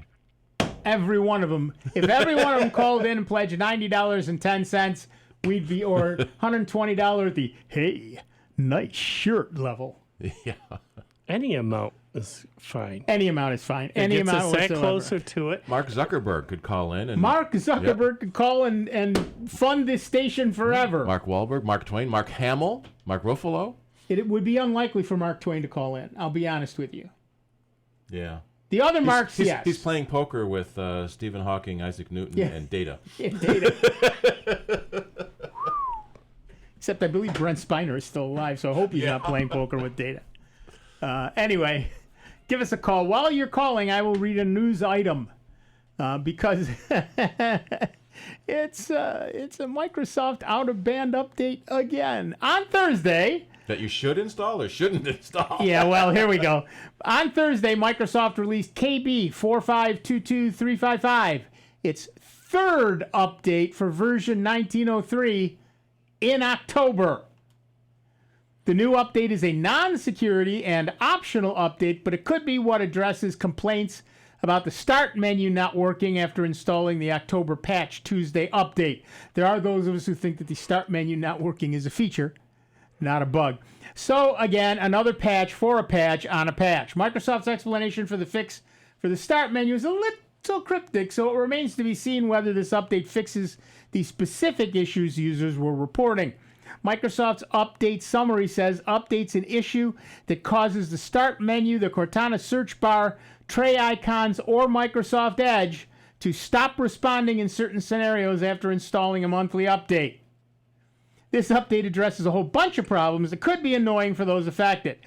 Every one of them. If every one of them called in and pledged $90.10, we'd be, or $120 at the, hey, nice shirt level. Yeah. Any amount is fine. Any amount is fine. It Any gets amount us that whatsoever. closer to it. Mark Zuckerberg could call in. And Mark Zuckerberg could call and fund this station forever. Mark Wahlberg, Mark Twain, Mark Hamill, Mark Ruffalo. It would be unlikely for Mark Twain to call in. I'll be honest with you. Yeah. The other Marks, yes. yes. He's playing poker with Stephen Hawking, Isaac Newton, and Data. Yeah, Data. Except I believe Brent Spiner is still alive, so I hope he's not playing poker with Data. Anyway, give us a call. While you're calling, I will read a news item because it's a Microsoft out-of-band update again on Thursday. That you should install or shouldn't install. Yeah, well, here we go. On Thursday, Microsoft released KB 4522355, its third update for version 1903 in October. The new update is a non-security and optional update, but it could be what addresses complaints about the start menu not working after installing the October patch Tuesday update. There are those of us who think that the start menu not working is a feature, not a bug. So, again, another patch for a patch on a patch. Microsoft's explanation for the fix for the start menu is a little cryptic, so it remains to be seen whether this update fixes the specific issues users were reporting. Microsoft's update summary says updates an issue that causes the start menu, the Cortana search bar, tray icons, or Microsoft Edge to stop responding in certain scenarios after installing a monthly update. This update addresses a whole bunch of problems that could be annoying for those affected.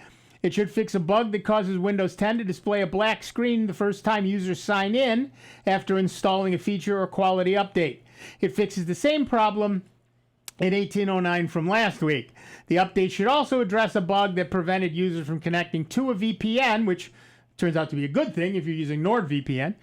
It should fix a bug that causes Windows 10 to display a black screen the first time users sign in after installing a feature or quality update. It fixes the same problem in 1809 from last week. The update should also address a bug that prevented users from connecting to a VPN, which turns out to be a good thing if you're using NordVPN,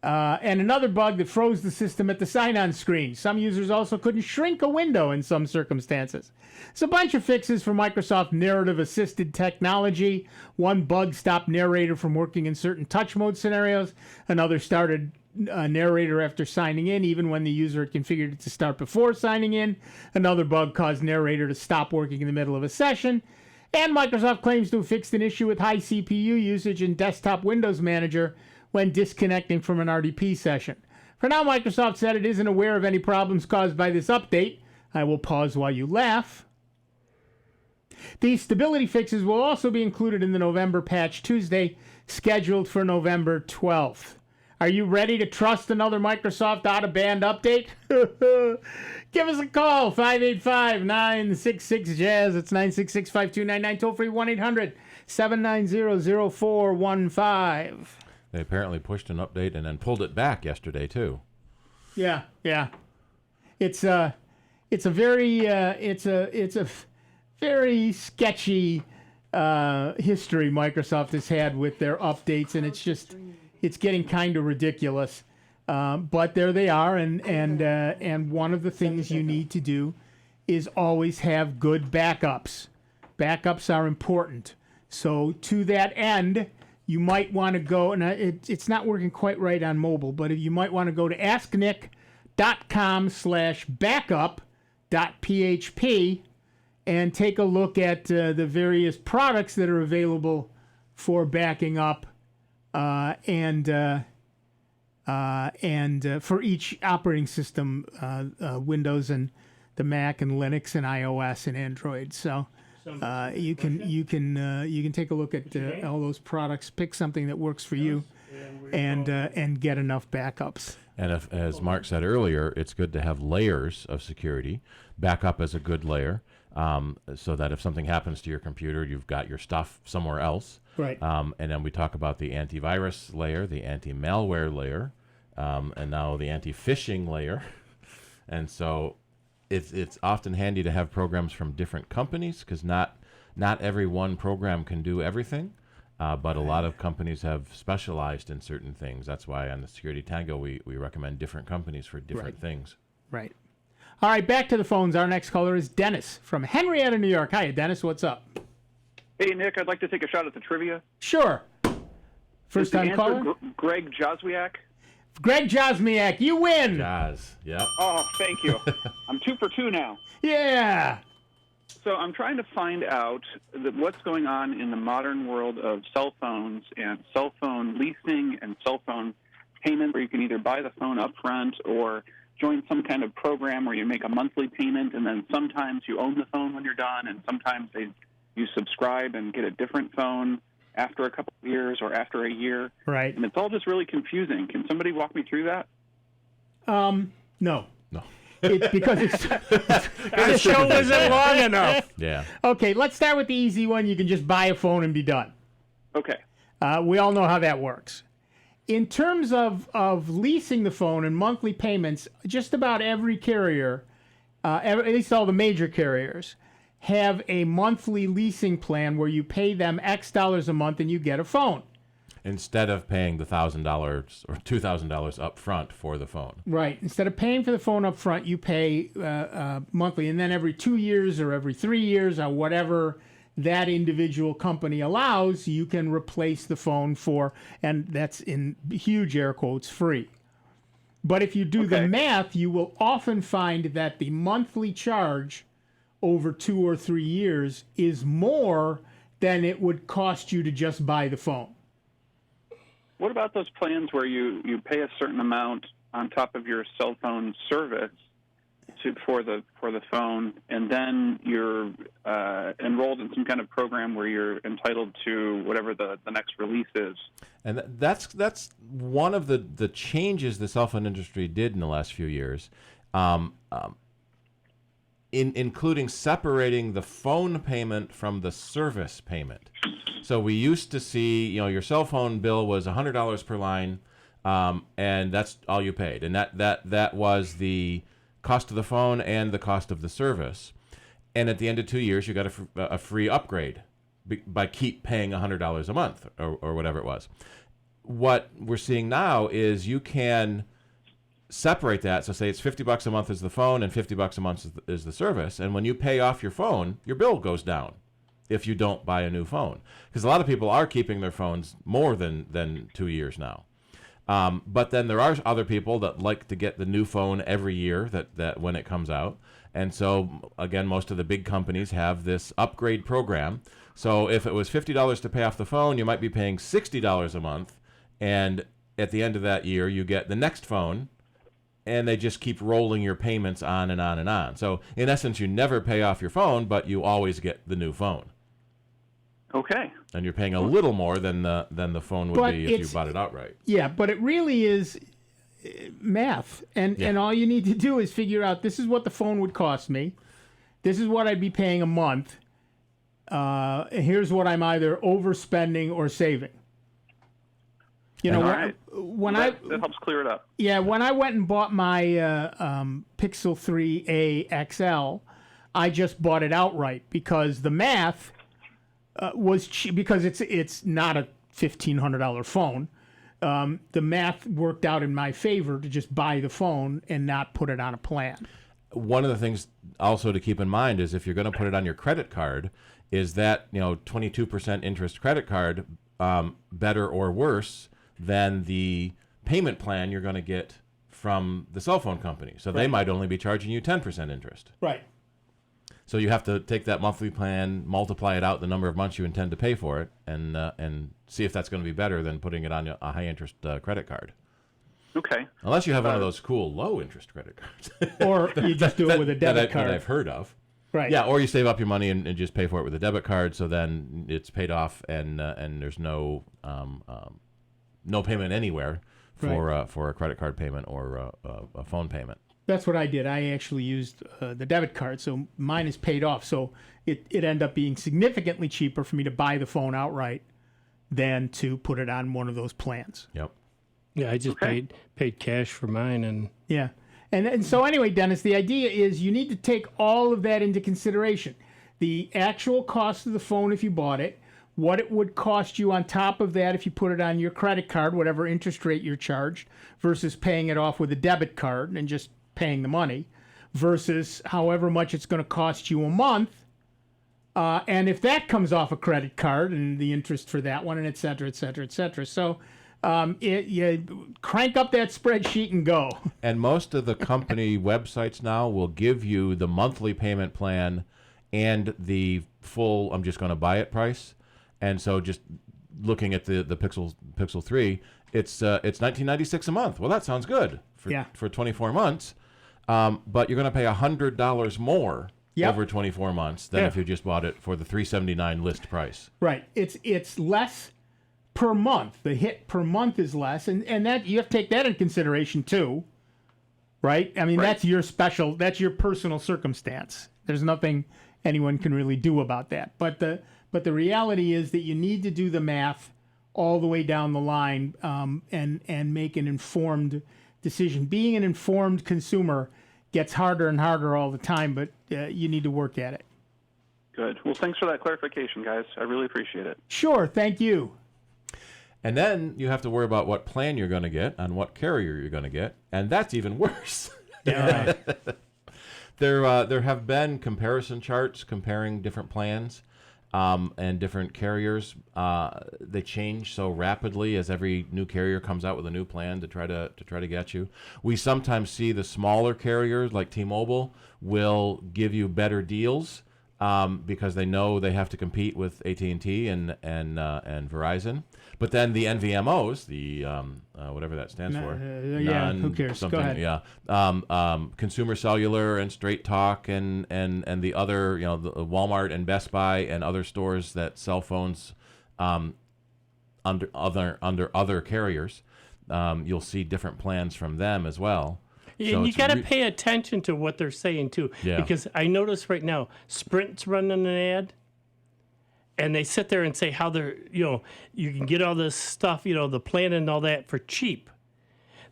and another bug that froze the system at the sign-on screen. Some users also couldn't shrink a window in some circumstances. It's a bunch of fixes for Microsoft narrative-assisted technology. One bug stopped narrator from working in certain touch mode scenarios. Another started narrator after signing in, even when the user had configured it to start before signing in. Another bug caused narrator to stop working in the middle of a session. And Microsoft claims to have fixed an issue with high CPU usage in Desktop Windows Manager when disconnecting from an RDP session. For now, Microsoft said it isn't aware of any problems caused by this update. I will pause while you laugh. These stability fixes will also be included in the November patch Tuesday, scheduled for November 12th. Are you ready to trust another Microsoft out-of-band update? Give us a call, 585-966-JAZZ. It's 966-5299, toll-free 1-800-790-0415. They apparently pushed an update and then pulled it back yesterday, too. Yeah. It's a very very sketchy history Microsoft has had with their updates, and it's getting kind of ridiculous. But there they are, and one of the things you need to do is always have good backups. Backups are important. So to that end, you might want to go, and it's not working quite right on mobile, but you might want to go to asknick.com/backup.php and take a look at the various products that are available for backing up and for each operating system, Windows and the Mac and Linux and iOS and Android. So you can take a look at all those products, pick something that works for you, and get enough backups. And if, as Mark said earlier, it's good to have layers of security. Backup is a good layer, so that if something happens to your computer, you've got your stuff somewhere else. Right. And then we talk about the antivirus layer, the anti-malware layer, and now the anti-phishing layer. And so it's often handy to have programs from different companies, because not every one program can do everything. But a lot of companies have specialized in certain things. That's why on the Security Tango we recommend different companies for different things. Right. All right, back to the phones. Our next caller is Dennis from Henrietta, New York. Hi, Dennis. What's up? Hey, Nick, I'd like to take a shot at the trivia. Sure. First time caller? Greg Joswiak. Greg Joswiak, you win. Jazz, yep. Oh, thank you. I'm 2 for 2 now. Yeah. So I'm trying to find out what's going on in the modern world of cell phones and cell phone leasing and cell phone payment, where you can either buy the phone up front or join some kind of program where you make a monthly payment, and then sometimes you own the phone when you're done, and sometimes you subscribe and get a different phone after a couple of years or after a year. Right. And it's all just really confusing. Can somebody walk me through that? No. No. It's because the show isn't long enough. Yeah. Okay, let's start with the easy one. You can just buy a phone and be done. Okay. We all know how that works. In terms of leasing the phone and monthly payments, just about every carrier, at least all the major carriers, have a monthly leasing plan where you pay them X dollars a month and you get a phone. Instead of paying the $1,000 or $2,000 up front for the phone. Right. Instead of paying for the phone up front, you pay monthly. And then every 2 years or every 3 years or whatever that individual company allows, you can replace the phone for, and that's in huge air quotes, free. But if you do the math, you will often find that the monthly charge over 2 or 3 years is more than it would cost you to just buy the phone. What about those plans where you pay a certain amount on top of your cell phone service for the phone, and then you're enrolled in some kind of program where you're entitled to whatever the next release is? And that's one of the changes the cell phone industry did in the last few years, including separating the phone payment from the service payment. So we used to see, your cell phone bill was $100 per line, and that's all you paid, and that was the cost of the phone and the cost of the service. And at the end of 2 years, you got a free upgrade by keep paying $100 a month or whatever it was. What we're seeing now is you can separate that. So say it's $50 a month is the phone and $50 a month is the service. And when you pay off your phone, your bill goes down if you don't buy a new phone. Because a lot of people are keeping their phones more than 2 years now. But then there are other people that like to get the new phone every year that when it comes out. And so, again, most of the big companies have this upgrade program. So if it was $50 to pay off the phone, you might be paying $60 a month. And at the end of that year, you get the next phone, and they just keep rolling your payments on and on and on. So in essence, you never pay off your phone, but you always get the new phone. Okay. And you're paying a little more than the phone would be if you bought it outright. Yeah, but it really is math. And all you need to do is figure out, this is what the phone would cost me. This is what I'd be paying a month. Here's what I'm either overspending or saving. That helps clear it up. Yeah, when I went and bought my Pixel 3a XL, I just bought it outright because the math was cheap, because it's not a $1,500 phone. The math worked out in my favor to just buy the phone and not put it on a plan. One of the things also to keep in mind is if you're going to put it on your credit card, is that 22% interest credit card better or worse than the payment plan you're going to get from the cell phone company? So they might only be charging you 10% interest. Right. So you have to take that monthly plan, multiply it out the number of months you intend to pay for it, and see if that's going to be better than putting it on a high-interest credit card. Okay. Unless you have one of those cool low-interest credit cards. Or you just do it with a debit card. That I've heard of. Right. Yeah, or you save up your money and just pay for it with a debit card, so then it's paid off and there's no payment anywhere for a credit card payment or a phone payment. That's what I did. I actually used the debit card, so mine is paid off. So it ended up being significantly cheaper for me to buy the phone outright than to put it on one of those plans. Yep. Yeah, I just paid cash for mine, and yeah. And so anyway, Dennis, the idea is you need to take all of that into consideration. The actual cost of the phone if you bought it, what it would cost you on top of that if you put it on your credit card, whatever interest rate you're charged, versus paying it off with a debit card and just paying the money, versus however much it's going to cost you a month. And if that comes off a credit card and the interest for that one, and et cetera, et cetera, et cetera. So you crank up that spreadsheet and go. And most of the company websites now will give you the monthly payment plan and the full I'm just going to buy it price. And so just looking at the Pixel 3, it's $19.96 a month. Well, that sounds good for 24 months. But you're going to pay $100 more over 24 months than if you just bought it for the $379 list price. Right. It's less per month. The hit per month is less, and that you have to take that into consideration too. Right? I mean, that's your personal circumstance. There's nothing anyone can really do about that. But the reality is that you need to do the math all the way down the line and make an informed decision. Being an informed consumer gets harder and harder all the time, but you need to work at it. Good. Well, thanks for that clarification, guys. I really appreciate it. Sure. Thank you. And then you have to worry about what plan you're going to get and what carrier you're going to get, and that's even worse. Yeah. There have been comparison charts comparing different plans and different carriers. They change so rapidly as every new carrier comes out with a new plan to try to get you. We sometimes see the smaller carriers like T-Mobile will give you better deals because they know they have to compete with AT&T and Verizon. But then the NVMOs, the whatever that stands for, who cares? Go ahead. Yeah, Consumer Cellular and Straight Talk and the other, the Walmart and Best Buy and other stores that sell phones under other carriers. You'll see different plans from them as well. And so you got to pay attention to what they're saying too, because I notice right now Sprint's running an ad. And they sit there and say how they're, you can get all this stuff, the plan and all that for cheap.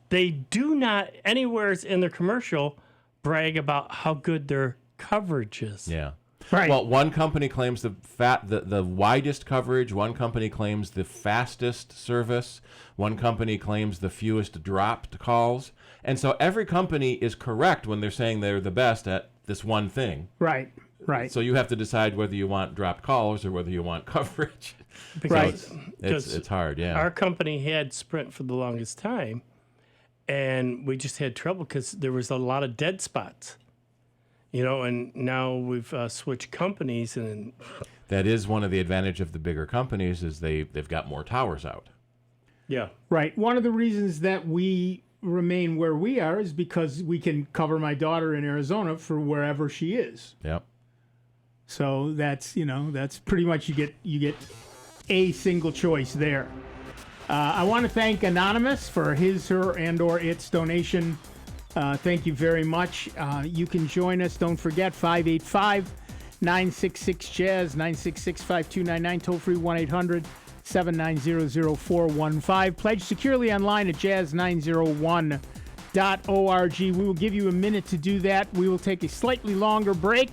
They do not, anywhere in their commercial, brag about how good their coverage is. Yeah. Right. Well, one company claims the widest coverage. One company claims the fastest service. One company claims the fewest dropped calls. And so every company is correct when they're saying they're the best at this one thing. Right. Right. So you have to decide whether you want dropped calls or whether you want coverage. Because it's hard, yeah. Our company had Sprint for the longest time, and we just had trouble because there was a lot of dead spots. And now we've switched companies. And that is one of the advantages of the bigger companies is they've got more towers out. Yeah. Right. One of the reasons that we remain where we are is because we can cover my daughter in Arizona for wherever she is. Yep. So that's pretty much you get a single choice there. I want to thank Anonymous for his, her, and/or its donation. Thank you very much. You can join us. Don't forget 585-966-JAZZ, 966-5299, toll free 1-800-790-0415. Pledge securely online at jazz901.org. We will give you a minute to do that. We will take a slightly longer break.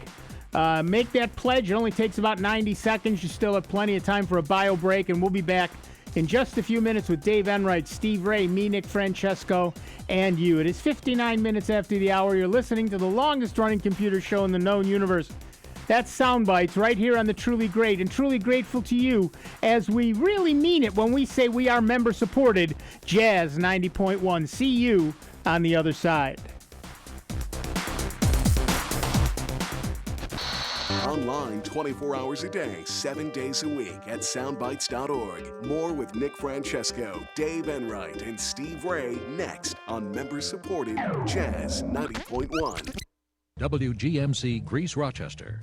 Make that pledge. It only takes about 90 seconds. You still have plenty of time for a bio break, and we'll be back in just a few minutes with Dave Enright, Steve Ray, me, Nick Francesco, and you. It is 59 minutes after the hour. You're listening to the longest-running computer show in the known universe. That's Soundbites right here on the Truly Great, and truly grateful to you as we really mean it when we say we are member-supported Jazz 90.1. See you on the other side. Online 24 hours a day, 7 days a week at soundbites.org. More with Nick Francesco, Dave Enright, and Steve Ray next on member-supported Jazz 90.1. WGMC Greece Rochester,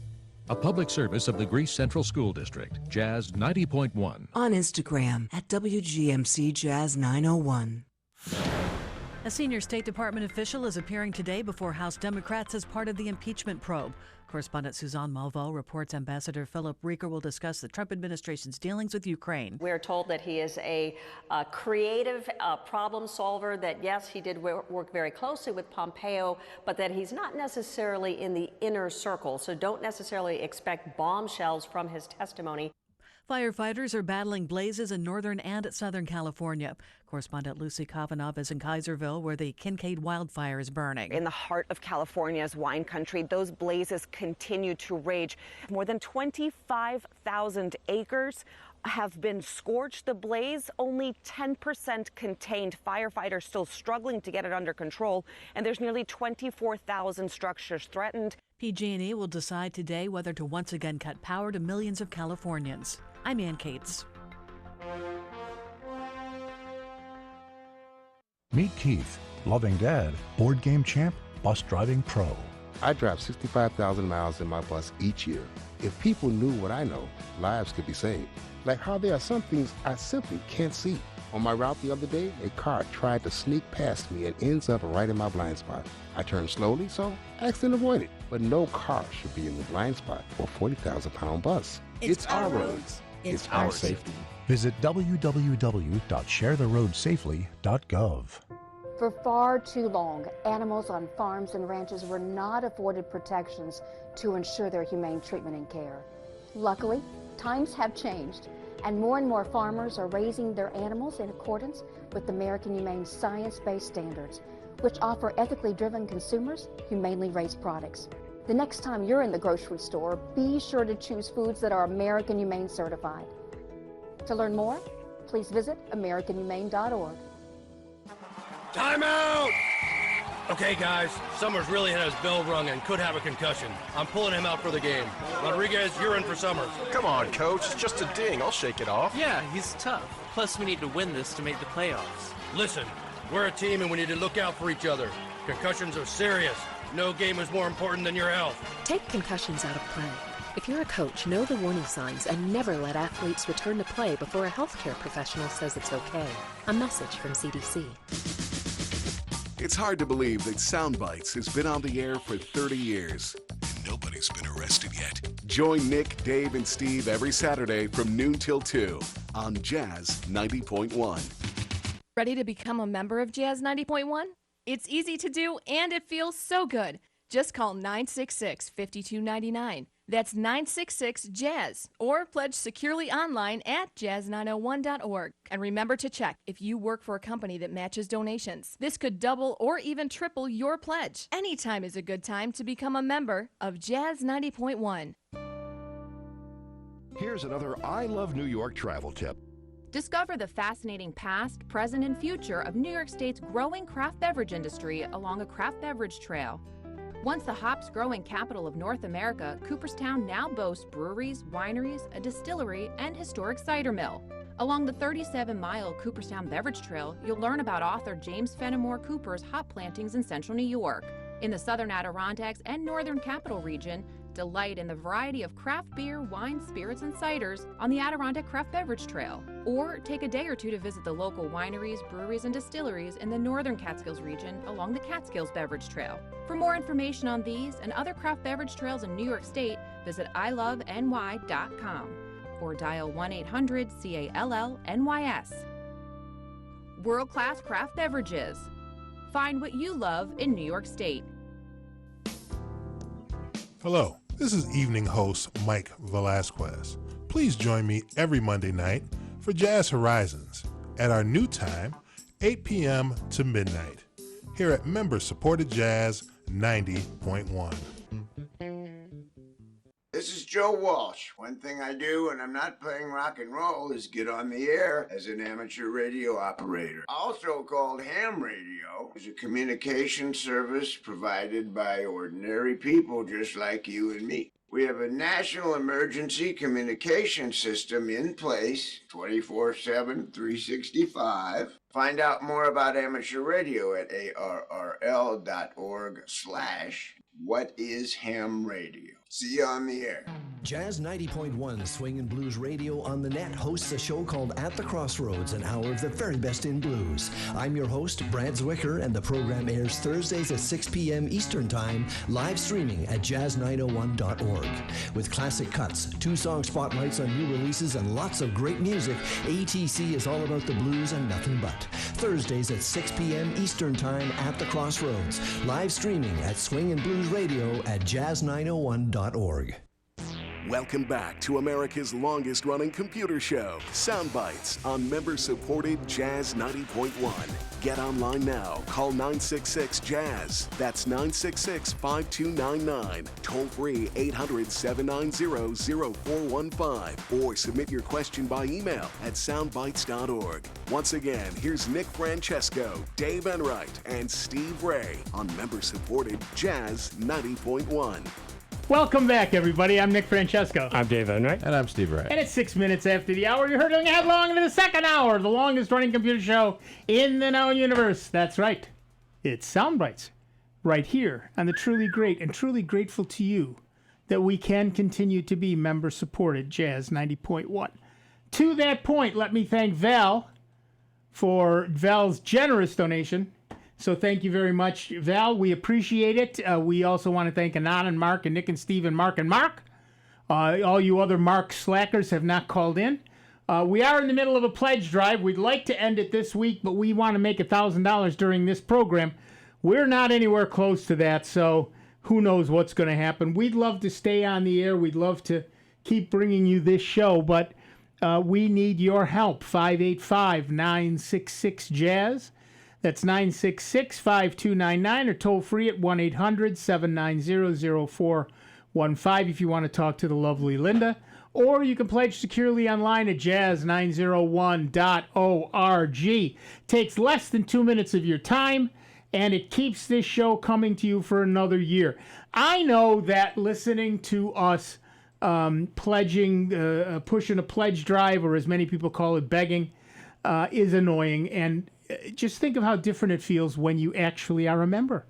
a public service of the Greece Central School District, Jazz 90.1. On Instagram at WGMC Jazz 901. A senior State Department official is appearing today before House Democrats as part of the impeachment probe. Correspondent Suzanne Malvo reports Ambassador Philip Rieker will discuss the Trump administration's dealings with Ukraine. We're told that he is a creative problem solver, that yes, he did work very closely with Pompeo, but that he's not necessarily in the inner circle, so don't necessarily expect bombshells from his testimony. Firefighters are battling blazes in northern and southern California. Correspondent Lucy Kavanagh is in Kaiserville, where the Kincaid wildfire is burning. In the heart of California's wine country, those blazes continue to rage. More than 25,000 acres have been scorched. The blaze only 10% contained. Firefighters still struggling to get it under control, and there's nearly 24,000 structures threatened. PG&E will decide today whether to once again cut power to millions of Californians. I'm Ann Cates. Meet Keith, loving dad, board game champ, bus driving pro. I drive 65,000 miles in my bus each year. If people knew what I know, lives could be saved. Like how there are some things I simply can't see. On my route the other day, a car tried to sneak past me and ends up right in my blind spot. I turned slowly, so accident avoided. But no car should be in the blind spot for a 40,000-pound bus. It's our roads. It's our safety. Visit www.sharetheroadsafely.gov. For far too long, animals on farms and ranches were not afforded protections to ensure their humane treatment and care. Luckily, times have changed, and more farmers are raising their animals in accordance with the American Humane science-based standards, which offer ethically driven consumers humanely raised products. The next time you're in the grocery store, be sure to choose foods that are American Humane certified. To learn more, please visit AmericanHumane.org. Time out! Okay, guys, Summers really had his bell rung and could have a concussion. I'm pulling him out for the game. Rodriguez, you're in for Summers. Come on, Coach. It's just a ding. I'll shake it off. Yeah, he's tough. Plus, we need to win this to make the playoffs. Listen, we're a team and we need to look out for each other. Concussions are serious. No game is more important than your health. Take concussions out of play. If you're a coach, know the warning signs and never let athletes return to play before a healthcare professional says it's okay. A message from CDC. It's hard to believe that Soundbites has been on the air for 30 years. And nobody's been arrested yet. Join Nick, Dave, and Steve every Saturday from noon till 2 on Jazz 90.1. Ready to become a member of Jazz 90.1? It's easy to do, and it feels so good. Just call 966-5299. That's 966-JAZZ, or pledge securely online at jazz901.org. And remember to check if you work for a company that matches donations. This could double or even triple your pledge. Anytime is a good time to become a member of Jazz 90.1. Here's another I Love New York travel tip. Discover the fascinating past, present, and future of New York State's growing craft beverage industry along a craft beverage trail. Once the hops-growing capital of North America, Cooperstown now boasts breweries, wineries, a distillery, and historic cider mill. Along the 37-mile Cooperstown Beverage Trail, you'll learn about author James Fenimore Cooper's hop plantings in central New York. In the southern Adirondacks and northern Capital Region, delight in the variety of craft beer, wine, spirits, and ciders on the Adirondack Craft Beverage Trail. Or take a day or two to visit the local wineries, breweries, and distilleries in the northern Catskills region along the Catskills Beverage Trail. For more information on these and other craft beverage trails in New York State, visit iloveny.com or dial 1-800-CALL-NYS. World-class craft beverages. Find what you love in New York State. Hello, this is evening host Mike Velasquez. Please join me every Monday night for Jazz Horizons at our new time, 8 p.m. to midnight, here at member-supported Jazz 90.1. This is Joe Walsh. One thing I do when I'm not playing rock and roll is get on the air as an amateur radio operator. Also called ham radio, is a communication service provided by ordinary people just like you and me. We have a national emergency communication system in place 24/7, 365. Find out more about amateur radio at arrl.org/whatishamradio. See you on the air. Jazz 90.1 Swing and Blues Radio on the net hosts a show called At the Crossroads, an hour of the very best in blues. I'm your host, Brad Zwicker, and the program airs Thursdays at 6 p.m. Eastern Time, live streaming at jazz901.org. With classic cuts, 2-song spotlights on new releases, and lots of great music, ATC is all about the blues and nothing but. Thursdays at 6 p.m. Eastern Time at the Crossroads, live streaming at Swing and Blues Radio at jazz901.org. Welcome back to America's longest-running computer show, Sound Bytes, on member-supported Jazz 90.1. Get online now. Call 966-JAZZ. That's 966-5299. Toll-free 800-790-0415. Or submit your question by email at soundbytes.org. Once again, here's Nick Francesco, Dave Enright, and Steve Ray on member-supported Jazz 90.1. Welcome back, everybody. I'm Nick Francesco. I'm Dave Enright. And I'm Steve Ray. And it's 6 minutes after the hour. You're hurtling headlong into the second hour of the longest-running computer show in the known universe. That's right. It's Sound Bytes, right here on the Truly Great, and truly grateful to you that we can continue to be member-supported Jazz 90.1. To that point, let me thank Val for Val's generous donation. So thank you very much, Val. We appreciate it. We also want to thank Anon and Mark and Nick and Steve and Mark and Mark. All you other Mark slackers have not called in. We are in the middle of a pledge drive. We'd like to end it this week, but we want to make $1,000 during this program. We're not anywhere close to that, so who knows what's going to happen. We'd love to stay on the air. We'd love to keep bringing you this show, but we need your help. 585-966-JAZZ. That's 966-5299, or toll free at 1-800-790-0415 if you want to talk to the lovely Linda. Or you can pledge securely online at jazz901.org. Takes less than 2 minutes of your time, and it keeps this show coming to you for another year. I know that listening to us pledging, pushing a pledge drive, or as many people call it, begging, is annoying, and just think of how different it feels when you actually are a member.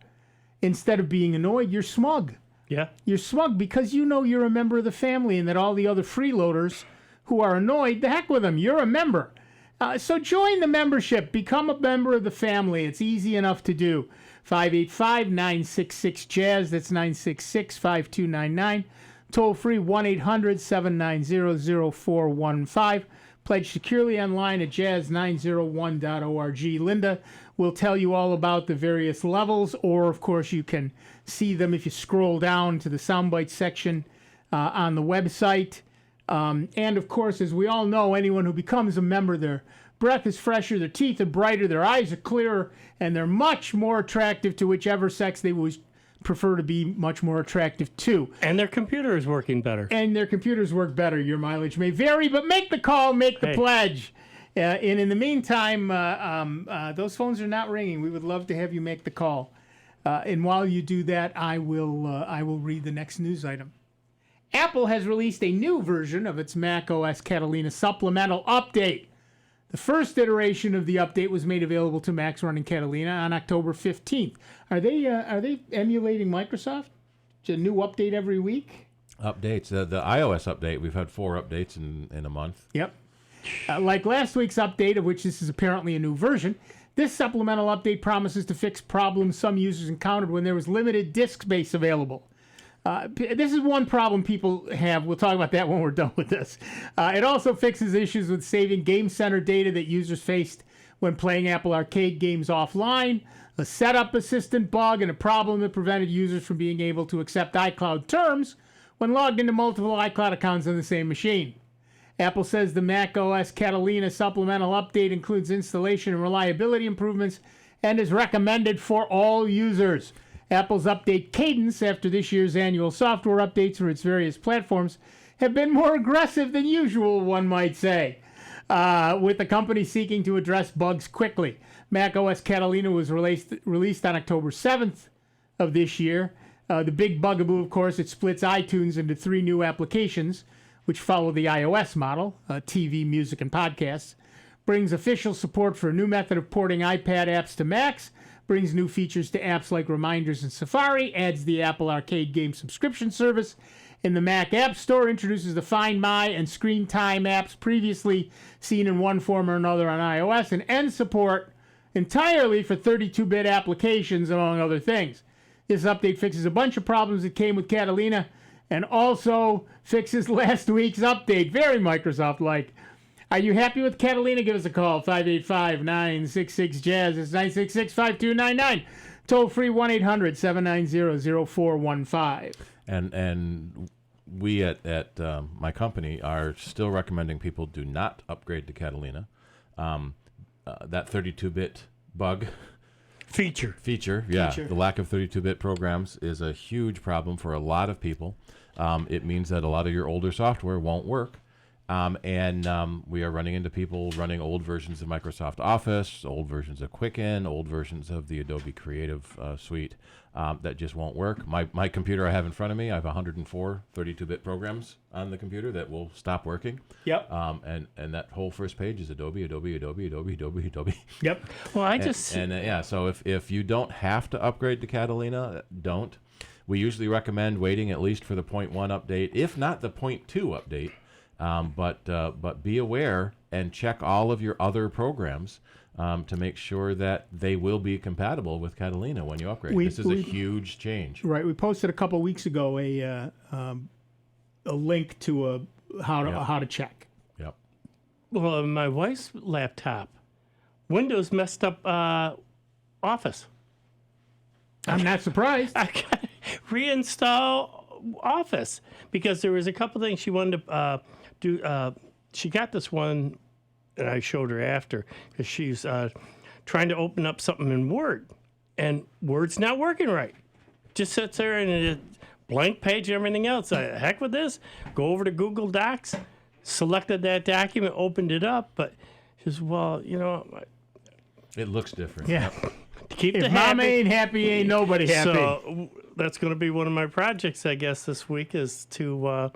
Instead of being annoyed, you're smug. Yeah. You're smug because you know you're a member of the family, and that all the other freeloaders who are annoyed, the heck with them, you're a member. So join the membership. Become a member of the family. It's easy enough to do. 585-966-JAZZ. That's 966-5299. Toll free 1-800-790-0415. Pledge securely online at jazz901.org. Linda will tell you all about the various levels, or, of course, you can see them if you scroll down to the Soundbite section on the website. And, of course, as we all know, anyone who becomes a member, their breath is fresher, their teeth are brighter, their eyes are clearer, and they're much more attractive to whichever sex they would prefer to be much more attractive to. And their computer is working better. And their computers work better. Your mileage may vary, but make the call, make the pledge. And in the meantime, those phones are not ringing. We would love to have you make the call. And while you do that, I will read the next news item. Apple has released a new version of its Mac OS Catalina Supplemental update. The first iteration of the update was made available to Macs running Catalina on October 15th. Are they emulating Microsoft? It's a new update every week? Updates. The iOS update, we've had 4 updates in a month. Yep. Like last week's update, of which this is apparently a new version, this supplemental update promises to fix problems some users encountered when there was limited disk space available. This is one problem people have. We'll talk about that when we're done with this. It also fixes issues with saving Game Center data that users faced when playing Apple Arcade games offline, a setup assistant bug, and a problem that prevented users from being able to accept iCloud terms when logged into multiple iCloud accounts on the same machine. Apple says the Mac OS Catalina supplemental update includes installation and reliability improvements and is recommended for all users. Apple's update cadence after this year's annual software updates for its various platforms have been more aggressive than usual, one might say, with the company seeking to address bugs quickly. Mac OS Catalina was released on October 7th of this year. The big bugaboo, of course, it splits iTunes into 3 new applications, which follow the iOS model, TV, music, and podcasts, brings official support for a new method of porting iPad apps to Macs, brings new features to apps like Reminders and Safari, adds the Apple Arcade game subscription service in the Mac App Store, introduces the Find My and Screen Time apps previously seen in one form or another on iOS, and ends support entirely for 32-bit applications, among other things. This update fixes a bunch of problems that came with Catalina and also fixes last week's update. Very Microsoft-like. Are you happy with Catalina? Give us a call, 585-966-JAZZ. It's 966-5299. Toll free 1-800-790-0415. And we at my company are still recommending people do not upgrade to Catalina. That 32-bit bug feature, the lack of 32-bit programs is a huge problem for a lot of people. It means that a lot of your older software won't work. And we are running into people running old versions of Microsoft Office, old versions of Quicken, old versions of the Adobe Creative Suite that just won't work. My computer I have in front of me, I have 104 32-bit programs on the computer that will stop working. Yep. And that whole first page is Adobe. Yep. Well, so if you don't have to upgrade to Catalina, don't. We usually recommend waiting at least for the 0.1 update, if not the 0.2 update. But be aware and check all of your other programs to make sure that they will be compatible with Catalina when you upgrade. This is a huge change. Right. We posted a couple of weeks ago a link to how to check. Yep. Well, my wife's laptop, Windows messed up Office. I'm not surprised. I got to reinstall Office because there was a couple things she wanted to do. She got this one, and I showed her after because she's trying to open up something in Word, and Word's not working right. Just sits there and a blank page and everything else. Heck with this. Go over to Google Docs, selected that document, opened it up, but she says, well, it looks different. Yeah. To keep if the mama ain't happy, ain't nobody happy. So that's going to be one of my projects, I guess, this week is to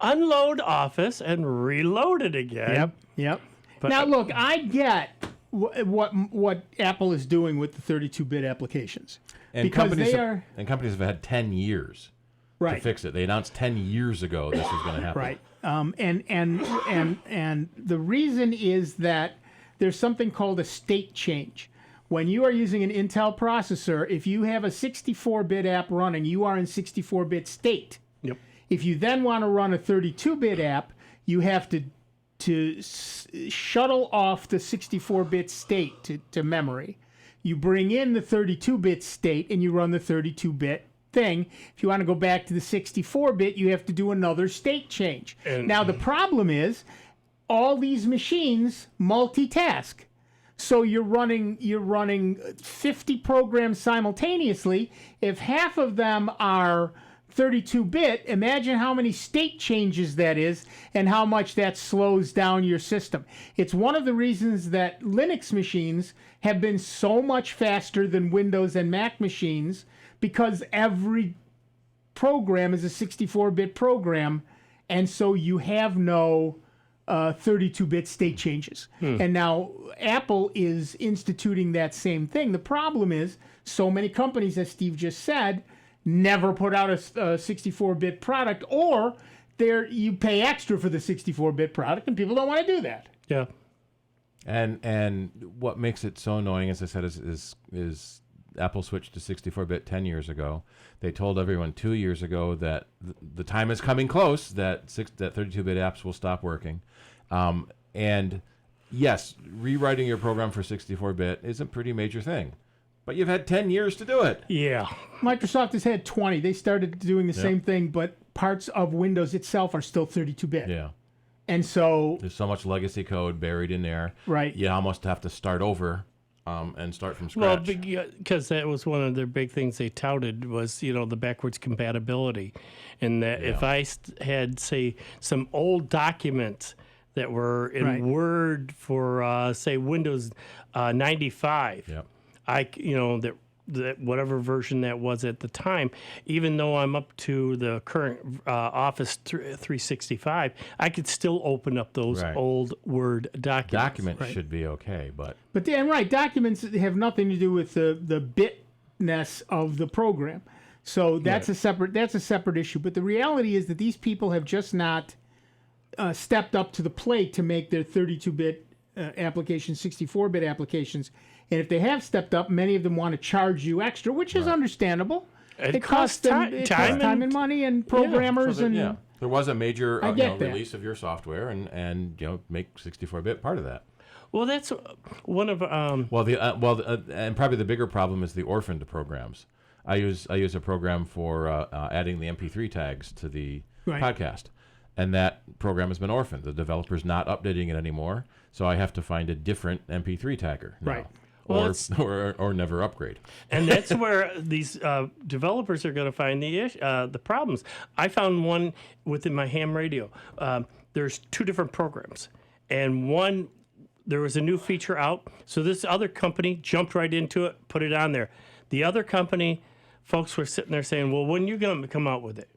unload Office and reload it again. Yep. But, now, look, I get what Apple is doing with the 32-bit applications. And because companies companies have had 10 years to fix it. They announced 10 years ago this was going to happen. Right. And the reason is that there's something called a state change. When you are using an Intel processor, if you have a 64-bit app running, you are in 64-bit state. Yep. If you then want to run a 32-bit app, you have to shuttle off the 64-bit state to memory. You bring in the 32-bit state and you run the 32-bit thing. If you want to go back to the 64-bit, you have to do another state change. Now, the problem is all these machines multitask. So you're running 50 programs simultaneously. If half of them are 32-bit, imagine how many state changes that is and how much that slows down your system. It's one of the reasons that Linux machines have been so much faster than Windows and Mac machines, because every program is a 64-bit program, and so you have no 32-bit state changes. And now Apple is instituting that same thing. The problem is so many companies, as Steve just said, never put out a 64-bit product, or you pay extra for the 64-bit product, and people don't want to do that. Yeah. And what makes it so annoying, as I said, is Apple switched to 64-bit 10 years ago. They told everyone 2 years ago that the time is coming close that 32-bit apps will stop working. And yes, rewriting your program for 64-bit is a pretty major thing. But you've had 10 years to do it. Yeah. Microsoft has had 20. They started doing the same thing, but parts of Windows itself are still 32-bit. Yeah. And so there's so much legacy code buried in there. Right. You almost have to start over and start from scratch. Well, because that was one of their big things they touted was, the backwards compatibility. And that if I had, say, some old documents that were in Word for, say, Windows 95, that whatever version that was at the time, even though I'm up to the current Office 365, I could still open up those old Word documents. Documents should be okay, but documents have nothing to do with the bitness of the program. So that's a separate issue. But the reality is that these people have just not stepped up to the plate to make their 32-bit applications 64-bit applications. And if they have stepped up, many of them want to charge you extra, which is understandable. It costs them time and money and programmers there was a major release of your software, and make 64-bit part of that. Well, that's one of and probably the bigger problem is the orphaned programs. I use a program for adding the MP3 tags to the podcast. And that program has been orphaned. The developer's not updating it anymore, so I have to find a different MP3 tagger now. Right. Or never upgrade. And that's where these developers are going to find the problems. I found one within my ham radio. There's two different programs. And one, there was a new feature out. So this other company jumped right into it, put it on there. The other company, folks were sitting there saying, well, when are you going to come out with it?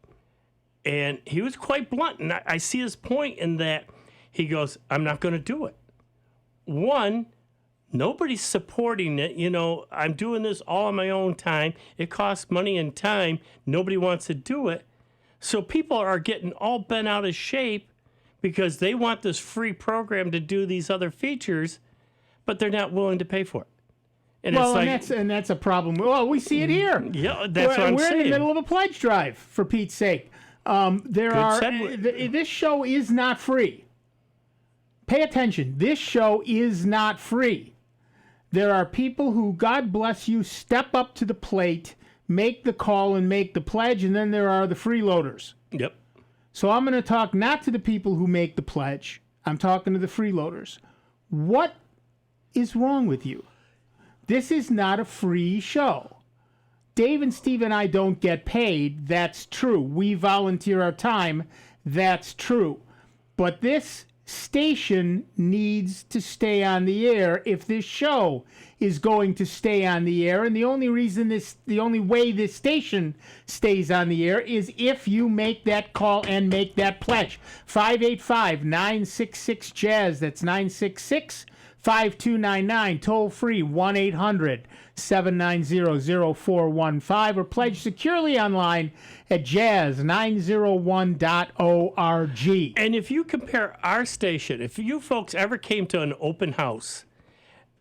And he was quite blunt. And I see his point in that he goes, I'm not going to do it. One, nobody's supporting it. You know, I'm doing this all on my own time. It costs money and time. Nobody wants to do it. So people are getting all bent out of shape because they want this free program to do these other features, but they're not willing to pay for it. And well, it's like, and that's a problem. Well, we see it here. Yeah, that's what I'm saying. We're in the middle of a pledge drive, for Pete's sake. This show is not free. Pay attention. This show is not free. There are people who, God bless you, step up to the plate, make the call and make the pledge, and then there are the freeloaders. Yep. So I'm going to talk not to the people who make the pledge. I'm talking to the freeloaders. What is wrong with you? This is not a free show. Dave and Steve and I don't get paid. That's true. We volunteer our time. That's true. But this station needs to stay on the air if this show is going to stay on the air. And the only way this station stays on the air is if you make that call and make that pledge. 585-966-JAZZ. That's 966-5299. Toll free 1-800-790-0415 or pledge securely online at jazz901.org. And if you compare our station, if you folks ever came to an open house,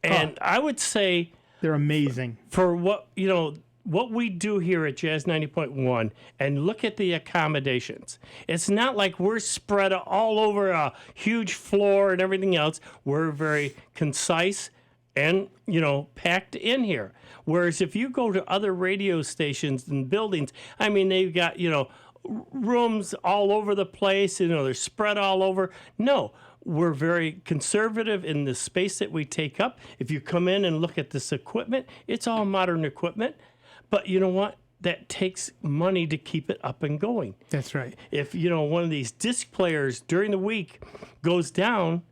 and I would say they're amazing for what we do here at Jazz 90.1, and look at the accommodations. It's not like we're spread all over a huge floor and everything else. We're very concise and, packed in here. Whereas if you go to other radio stations and buildings, I mean, they've got, rooms all over the place, they're spread all over. No, we're very conservative in the space that we take up. If you come in and look at this equipment, it's all modern equipment. But you know what? That takes money to keep it up and going. That's right. If, one of these disc players during the week goes down,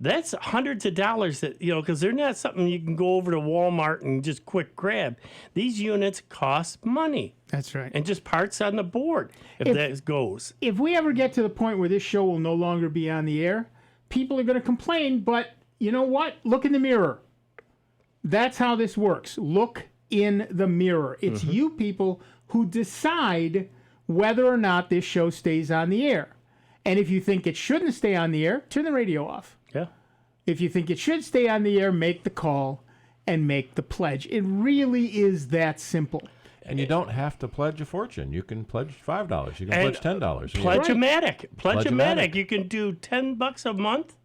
that's hundreds of dollars that, because they're not something you can go over to Walmart and just quick grab. These units cost money. That's right. And just parts on the board if that goes. If we ever get to the point where this show will no longer be on the air, people are going to complain, but you know what? Look in the mirror. That's how this works. Look in the mirror. It's you people who decide whether or not this show stays on the air. And if you think it shouldn't stay on the air, turn the radio off. Yeah. If you think it should stay on the air, make the call and make the pledge. It really is that simple. And you don't have to pledge a fortune. You can pledge $5. You can pledge $10. Pledge Ematic. Pledge Ematic. You can do $10 a month.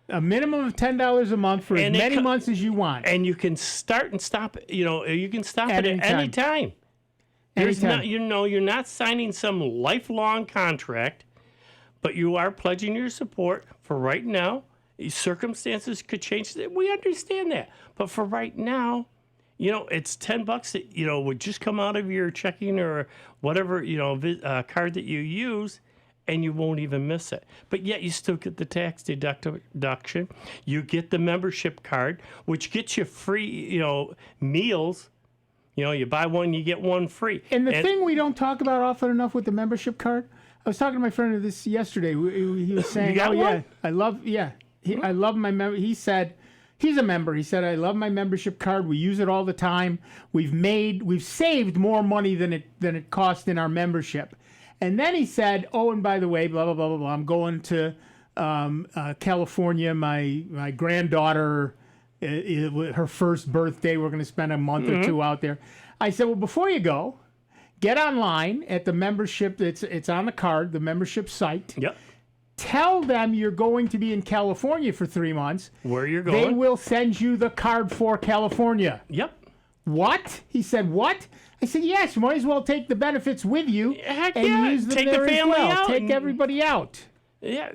A minimum of $10 a month for as many months as you want. And you can start and stop, you can stop it at any time. There's not, you're not signing some lifelong contract, but you are pledging your support for right now. Circumstances could change. We understand that. But for right now, it's $10 that, would just come out of your checking or whatever, card that you use, and you won't even miss it. But yet you still get the tax deduction. You get the membership card, which gets you free, meals. You buy one, you get one free. And the thing we don't talk about often enough with the membership card, I was talking to my friend of this yesterday. He was saying, one? Yeah, I love my member. He said, he's a member. He said, I love my membership card. We use it all the time. We've saved more money than it cost in our membership. And then he said, oh, and by the way, blah, blah, blah, blah, blah. I'm going to California. My granddaughter, her first birthday. We're going to spend a month or two out there. I said, well, before you go, get online at the membership. It's on the card, the membership site. Yep. Tell them you're going to be in California for 3 months. Where you're going. They will send you the card for California. Yep. What? He said, what? I said, yes, you might as well take the benefits with you Heck and yeah. use them Take there the family as well. out Take and- everybody out. Yeah.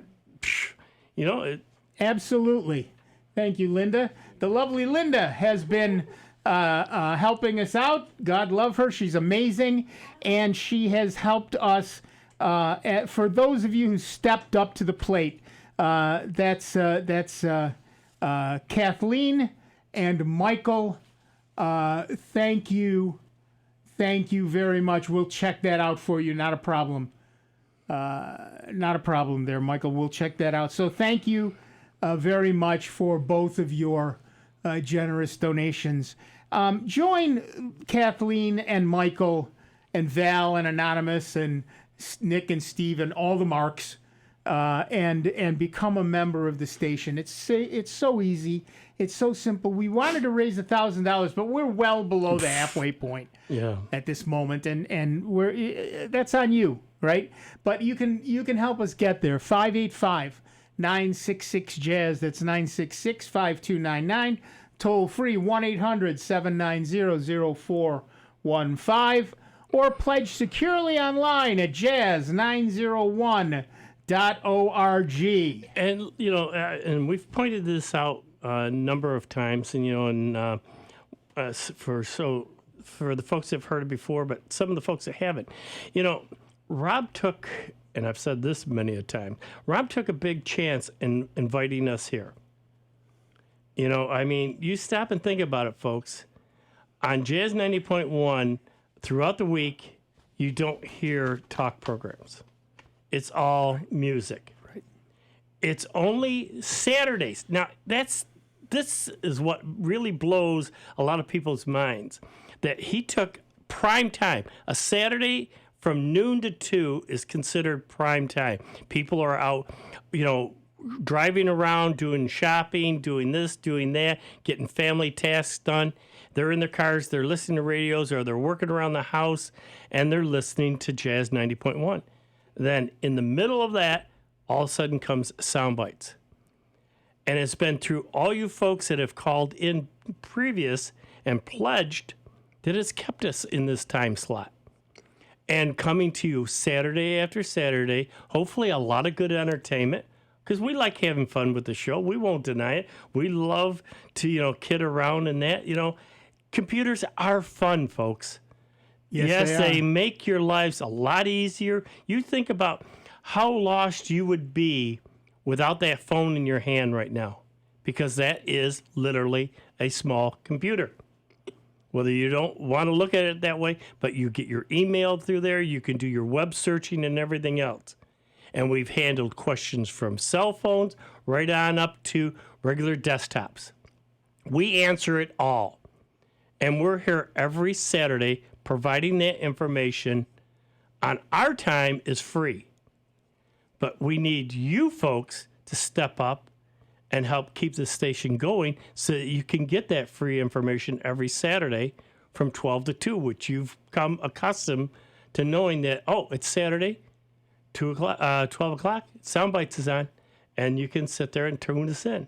You know, Absolutely. Thank you, Linda. The lovely Linda has been helping us out. God love her. She's amazing. And she has helped us. For those of you who stepped up to the plate, that's Kathleen and Michael. Thank you. Thank you very much. We'll check that out for you. Not a problem. Not a problem there, Michael. We'll check that out. So thank you very much for both of your generous donations. Join Kathleen and Michael and Val and Anonymous and Nick and Steve and all the marks and become a member of the station. It's so easy. It's so simple. We wanted to raise $1,000, but we're well below the halfway point at this moment, and we're that's on you, right? But you can help us get there. 585-966-JAZZ. That's 966-5299. Toll free 1-800-790-0415, or pledge securely online at jazz901.org. And you know, and we've pointed this out a number of times, and you know, and for the folks that have heard it before, but some of the folks that haven't, you know, Rob took, and I've said this many a time, Rob took a big chance in inviting us here. You know, I mean, you stop and think about it, folks. On Jazz 90.1, throughout the week, you don't hear talk programs. It's all music. Right. It's only Saturdays. Now, this is what really blows a lot of people's minds, that he took prime time. A Saturday from noon to 2 is considered prime time. People are out, you know, driving around, doing shopping, doing this, doing that, getting family tasks done. They're in their cars, they're listening to radios, or they're working around the house, and they're listening to Jazz 90.1. Then in the middle of that, all of a sudden comes Sound Bytes. And it's been through all you folks that have called in previous and pledged that it's kept us in this time slot. And coming to you Saturday after Saturday, hopefully a lot of good entertainment, because we like having fun with the show. We won't deny it. We love to, you know, kid around and that. You know, computers are fun, folks. Yes, they make your lives a lot easier. You think about how lost you would be without that phone in your hand right now, because that is literally a small computer. Whether you don't want to look at it that way, but you get your email through there, you can do your web searching and everything else. And we've handled questions from cell phones right on up to regular desktops. We answer it all. And we're here every Saturday providing that information on our time is free. But we need you folks to step up and help keep the station going so that you can get that free information every Saturday from 12 to 2, which you've come accustomed to knowing that, oh, it's Saturday, 12 o'clock, Sound Bytes is on, and you can sit there and tune us in.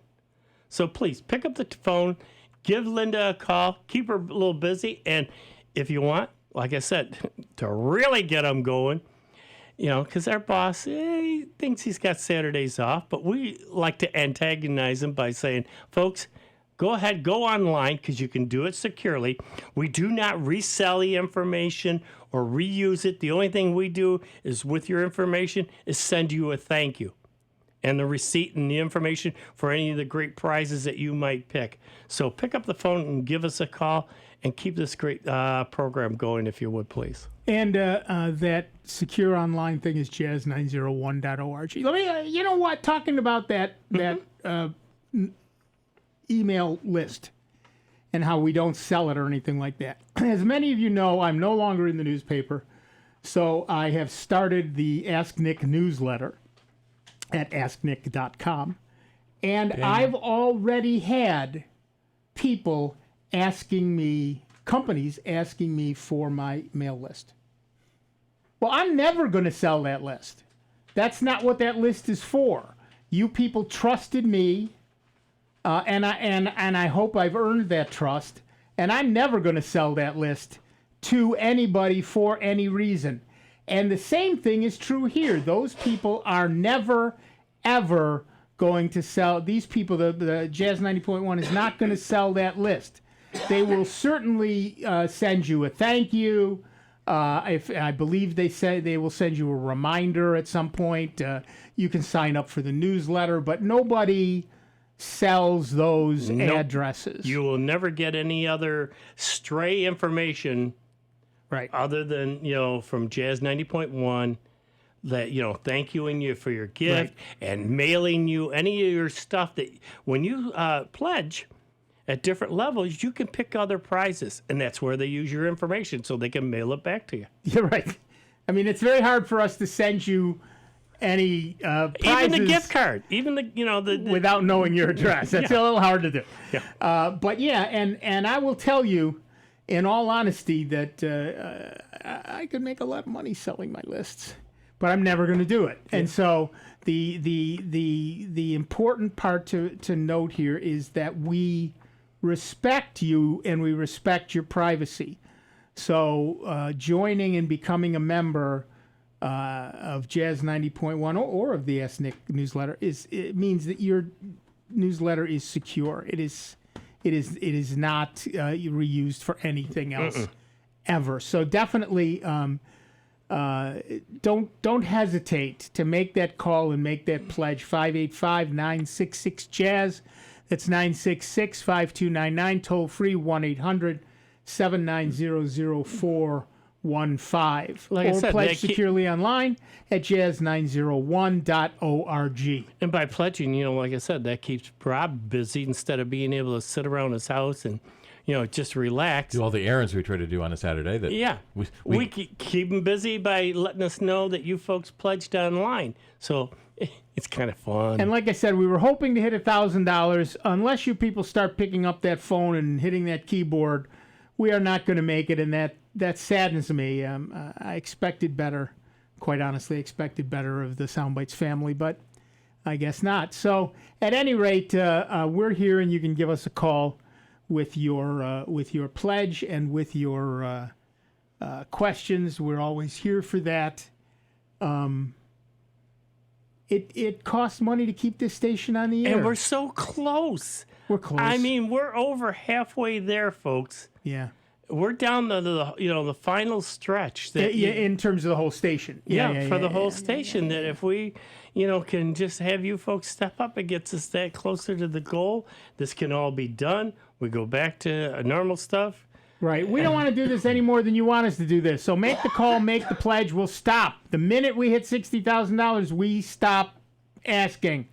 So please, pick up the phone, give Linda a call, keep her a little busy, and if you want, like I said, to really get them going, you know, because our boss, he thinks he's got Saturdays off, but we like to antagonize him by saying, folks, go ahead, go online, because you can do it securely. We do not resell the information or reuse it. The only thing we do is with your information is send you a thank you and the receipt and the information for any of the great prizes that you might pick. So pick up the phone and give us a call and keep this great program going, if you would, please. And that secure online thing is jazz901.org. Let me, you know what? Talking about that email list and how we don't sell it or anything like that. As many of you know, I'm no longer in the newspaper, so I have started the Ask Nick newsletter at asknick.com, and I've already had people asking me, companies asking me for my mail list. Well, I'm never going to sell that list. That's not what that list is for. You people trusted me, and I hope I've earned that trust, And I'm never going to sell that list to anybody for any reason. And the same thing is true here. Those people are never, ever going to sell. These people, the Jazz 90.1 is not going to sell that list. They will certainly send you a thank you. If I believe they say they will send you a reminder at some point. You can sign up for the newsletter, but nobody sells those addresses. You will never get any other stray information, right? Other than from Jazz 90.1. That thank you for your gift and mailing you any of your stuff that when you pledge at different levels, you can pick other prizes, and that's where they use your information so they can mail it back to you. You're right. I mean, it's very hard for us to send you any prizes, even the gift card, even the without knowing your address. That's a little hard to do. Yeah. But yeah, and I will tell you, in all honesty, that I could make a lot of money selling my lists. But I'm never going to do it. And so the important part to note here is that we respect you and we respect your privacy. So joining and becoming a member of Jazz 90.1 or of the Ask Nick newsletter it means that your newsletter is secure. It is not reused for anything else ever. So definitely. Don't hesitate to make that call and make that pledge. 585-966-JAZZ. That's 966-5299. Toll free 1-800-790-0415. Like I said, pledge securely online at jazz901.org. And by pledging, like I said, that keeps Rob busy instead of being able to sit around his house and just relax. Do all the errands we try to do on a Saturday. We keep them busy by letting us know that you folks pledged online. So it's kind of fun. And like I said, we were hoping to hit $1,000. Unless you people start picking up that phone and hitting that keyboard, we are not going to make it, and that saddens me. I expected better, quite honestly. I expected better of the Soundbites family, but I guess not. So at any rate, we're here, and you can give us a call with your pledge and with your questions. We're always here for that. It costs money to keep this station on the air. And we're so close. We're close. I mean, we're over halfway there, folks. Yeah. We're down to the final stretch. In terms of the whole station. The whole station. That if we, can just have you folks step up, it gets us that closer to the goal. This can all be done. We go back to normal stuff. Right. We don't want to do this any more than you want us to do this. So make the call, make the pledge. We'll stop. The minute we hit $60,000, we stop asking.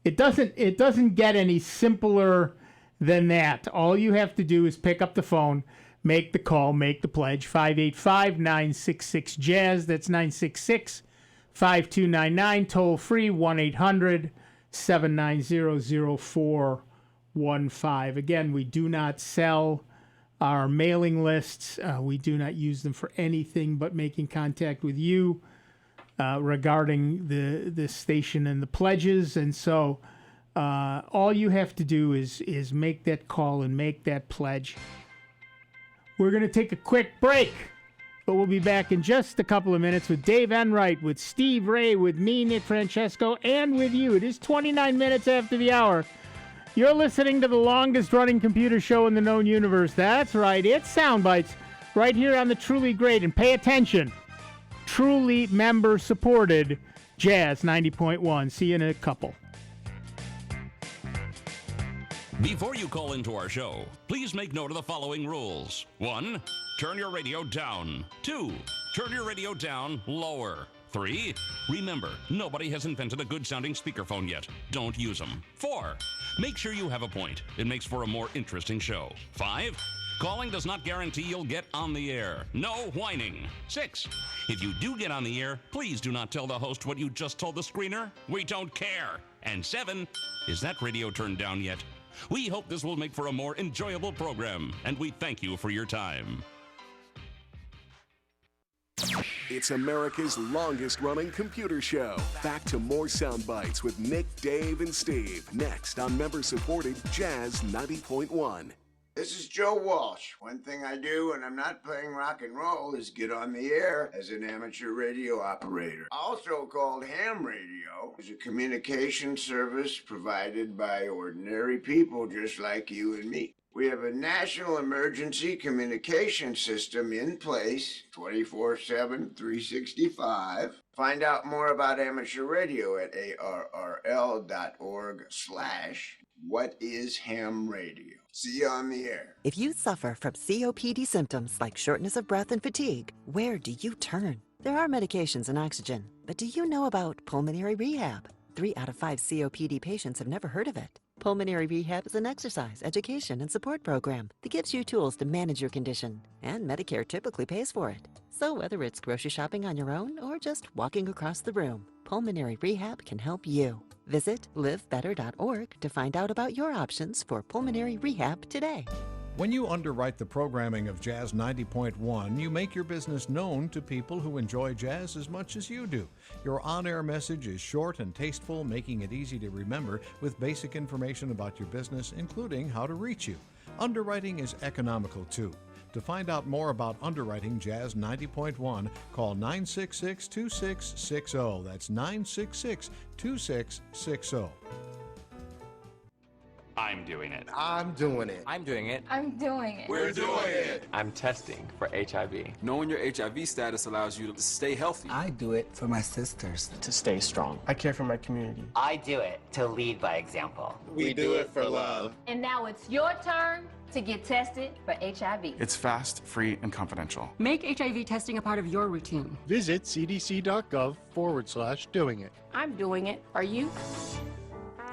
It doesn't get any simpler than that. All you have to do is pick up the phone, make the call, make the pledge. 585-966-JAZZ. That's 966-5299. Toll free 1-800-790-0415. Again, we do not sell our mailing lists. We do not use them for anything but making contact with you regarding the station and the pledges. And so all you have to do is make that call and make that pledge. We're going to take a quick break, but we'll be back in just a couple of minutes with Dave Enright, with Steve Ray, with me, Nick Francesco, and with you. It is 29 minutes after the hour. You're listening to the longest-running computer show in the known universe. That's right, it's Soundbites, right here on the truly great, and pay attention, truly member-supported Jazz 90.1. See you in a couple. Before you call into our show, please make note of the following rules. 1, turn your radio down. 2, turn your radio down lower. 3, remember, nobody has invented a good-sounding speakerphone yet. Don't use them. 4, make sure you have a point. It makes for a more interesting show. 5, calling does not guarantee you'll get on the air. No whining. 6, if you do get on the air, please do not tell the host what you just told the screener. We don't care. And 7, is that radio turned down yet? We hope this will make for a more enjoyable program, and we thank you for your time. It's America's longest-running computer show. Back to more Sound Bites with Nick, Dave, and Steve. Next on member-supported Jazz 90.1. This is Joe Walsh. One thing I do when I'm not playing rock and roll is get on the air as an amateur radio operator. Also called ham radio, is a communication service provided by ordinary people just like you and me. We have a national emergency communication system in place 24/7, 365. Find out more about amateur radio at arrl.org/whatishamradio. See you on the air. If you suffer from COPD symptoms like shortness of breath and fatigue, where do you turn? There are medications and oxygen, but do you know about pulmonary rehab? 3 out of 5 COPD patients have never heard of it. Pulmonary rehab is an exercise, education, and support program that gives you tools to manage your condition, and Medicare typically pays for it. So whether it's grocery shopping on your own or just walking across the room, pulmonary rehab can help you. Visit livebetter.org to find out about your options for pulmonary rehab today. When you underwrite the programming of Jazz 90.1, you make your business known to people who enjoy jazz as much as you do. Your on-air message is short and tasteful, making it easy to remember with basic information about your business, including how to reach you. Underwriting is economical, too. To find out more about underwriting Jazz 90.1, call 966-2660. That's 966-2660. I'm doing it. I'm doing it. I'm doing it. I'm doing it. We're doing it. I'm testing for HIV. Knowing your HIV status allows you to stay healthy. I do it for my sisters. To stay strong. I care for my community. I do it to lead by example. We do it for love. And now it's your turn to get tested for HIV. It's fast, free, and confidential. Make HIV testing a part of your routine. Visit cdc.gov/doing it. I'm doing it. Are you?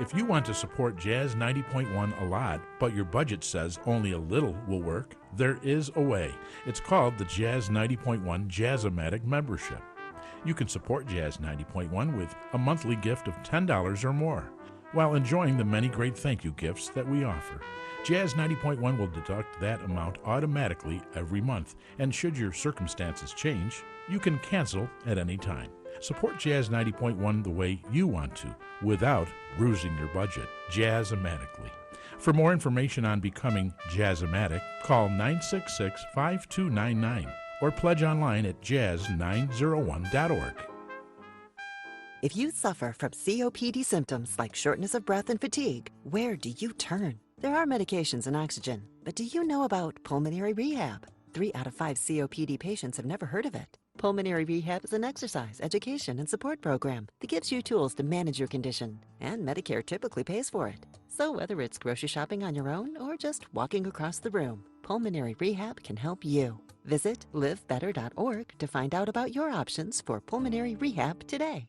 If you want to support Jazz 90.1 a lot, but your budget says only a little will work, there is a way. It's called the Jazz 90.1 Ematic membership. You can support Jazz 90.1 with a monthly gift of $10 or more, while enjoying the many great thank you gifts that we offer. Jazz 90.1 will deduct that amount automatically every month, and should your circumstances change, you can cancel at any time. Support Jazz 90.1 the way you want to, without bruising your budget. Jazz-Ematically. For more information on becoming Jazz-Ematic, call 966-5299 or pledge online at jazz901.org. If you suffer from COPD symptoms like shortness of breath and fatigue, where do you turn? There are medications and oxygen, but do you know about pulmonary rehab? 3 out of 5 COPD patients have never heard of it. Pulmonary rehab is an exercise, education, and support program that gives you tools to manage your condition, and Medicare typically pays for it. So whether it's grocery shopping on your own or just walking across the room, pulmonary rehab can help you. Visit livebetter.org to find out about your options for pulmonary rehab today.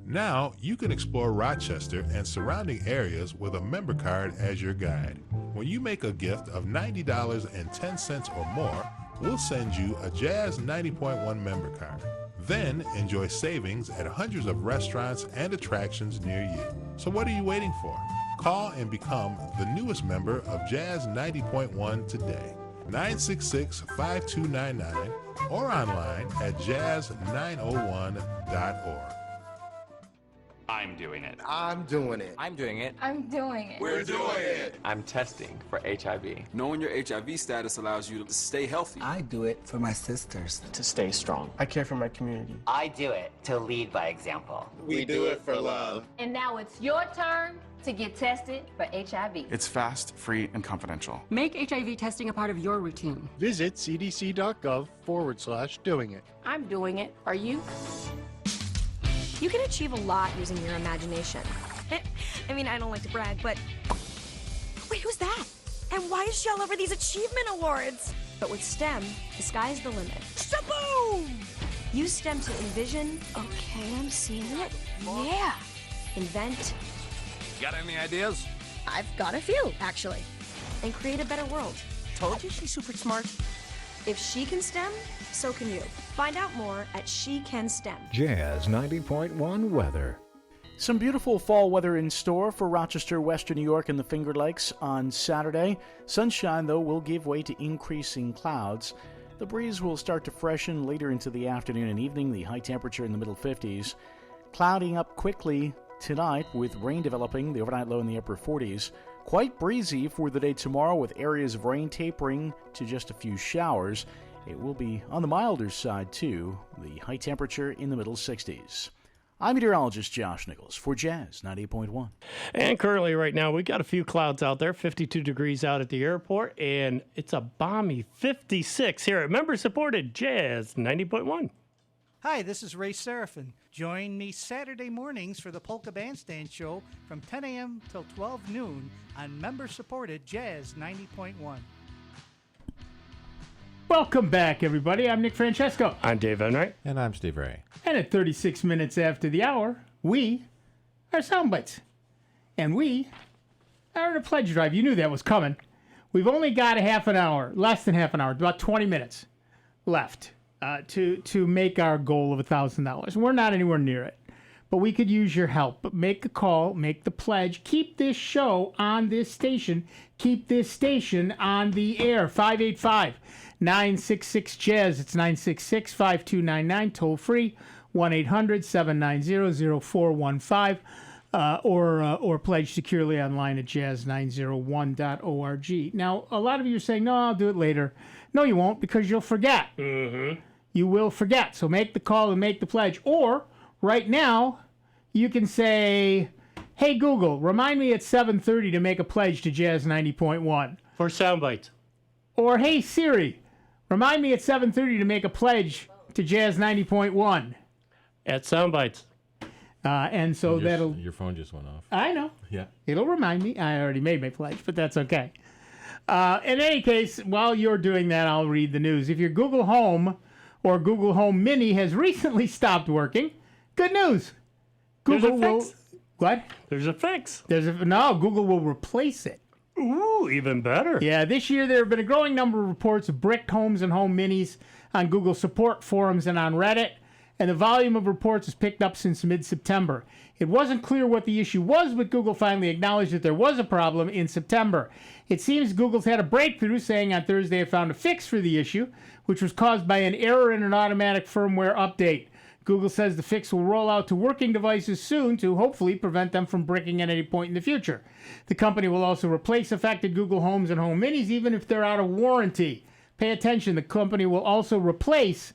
Now you can explore Rochester and surrounding areas with a member card as your guide. When you make a gift of $90.10 or more, we'll send you a Jazz 90.1 member card. Then enjoy savings at hundreds of restaurants and attractions near you. So what are you waiting for? Call and become the newest member of Jazz 90.1 today. 966-5299 or online at jazz901.org. I'm doing it. I'm doing it. I'm doing it. I'm doing it. We're doing it. I'm testing for HIV. Knowing your HIV status allows you to stay healthy. I do it for my sisters. To stay strong. I care for my community. I do it to lead by example. We do it for love. And now it's your turn to get tested for HIV. It's fast, free, and confidential. Make HIV testing a part of your routine. Visit cdc.gov/doing it. I'm doing it. Are you? You can achieve a lot using your imagination. I mean, I don't like to brag, but... Wait, who's that? And why is she all over these achievement awards? But with STEM, the sky's the limit. Shaboom! Use STEM to envision... Okay, I'm seeing it. Yeah. Invent... Got any ideas? I've got a few, actually. And create a better world. Told you she's super smart. If she can STEM, so can you. Find out more at She Can STEM. Jazz 90.1 weather. Some beautiful fall weather in store for Rochester, Western New York, and the Finger Lakes on Saturday. Sunshine, though, will give way to increasing clouds. The breeze will start to freshen later into the afternoon and evening, the high temperature in the middle 50s. Clouding up quickly tonight with rain developing, the overnight low in the upper 40s. Quite breezy for the day tomorrow with areas of rain tapering to just a few showers. It will be on the milder side, too. The high temperature in the middle 60s. I'm meteorologist Josh Nichols for Jazz 98.1. And currently right now, we got a few clouds out there, 52 degrees out at the airport, and it's a balmy 56 here at member-supported Jazz 90.1. Hi, this is Ray Seraphin. Join me Saturday mornings for the Polka Bandstand Show from 10 a.m. till 12 noon on member-supported Jazz 90.1. Welcome back, everybody. I'm Nick Francesco. I'm Dave Enright. And I'm Steve Ray. And at 36 minutes after the hour, we are Soundbites. And we are in a pledge drive. You knew that was coming. We've only got a half an hour, less than half an hour, about 20 minutes left to make our goal of $1,000. We're not anywhere near it, but we could use your help. But make a call, make the pledge, keep this show on this station, keep this station on the air. 585-966-JAZZ. It's 966-5299, toll free, 1-800-790-0415, or pledge securely online at jazz901.org. Now, a lot of you are saying, no, I'll do it later. No, you won't, because you'll forget. Mm-hmm. You will forget. So make the call and make the pledge. Or, right now, you can say, hey, Google, remind me at 7:30 to make a pledge to Jazz 90.1. For Soundbites. Or, hey, Siri, remind me at 7:30 to make a pledge to Jazz 90.1. At Soundbites. And so that'll... Your phone just went off. I know. Yeah. It'll remind me. I already made my pledge, but that's okay. In any case, while you're doing that, I'll read the news. If your Google Home or Google Home Mini has recently stopped working, good news. Google There's a fix. What? There's a fix. No, Google will replace it. Ooh, even better. Yeah, this year there have been a growing number of reports of bricked homes and home minis on Google support forums and on Reddit, and the volume of reports has picked up since mid-September. It wasn't clear what the issue was, but Google finally acknowledged that there was a problem in September. It seems Google's had a breakthrough, saying on Thursday it found a fix for the issue, which was caused by an error in an automatic firmware update. Google says the fix will roll out to working devices soon to hopefully prevent them from bricking at any point in the future. The company will also replace affected Google Homes and Home Minis even if they're out of warranty. Pay attention, the company will also replace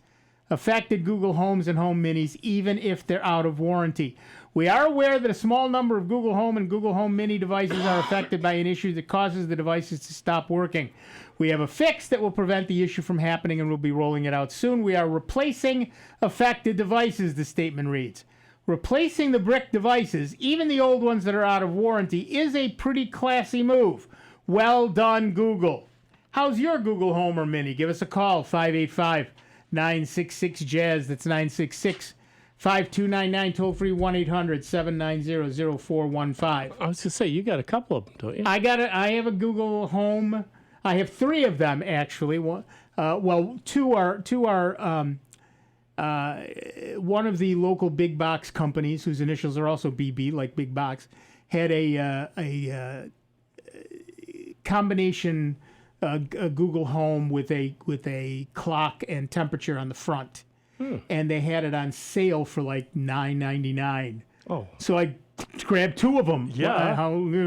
affected Google Homes and Home Minis even if they're out of warranty. We are aware that a small number of Google Home and Google Home Mini devices are affected by an issue that causes the devices to stop working. We have a fix that will prevent the issue from happening and we'll be rolling it out soon. We are replacing affected devices, the statement reads. Replacing the brick devices, even the old ones that are out of warranty, is a pretty classy move. Well done, Google. How's your Google Home or Mini? Give us a call, 585-966-JAZZ. That's 966-5299, toll free, 1-800-790-0415. I was going to say, you got a couple of them, don't you? I have a Google Home. I have three of them, actually. Two are one of the local big box companies, whose initials are also BB, like big box, had a combination a Google Home with a clock and temperature on the front, and they had it on sale for like $9.99. Oh, so I grabbed two of them. Yeah,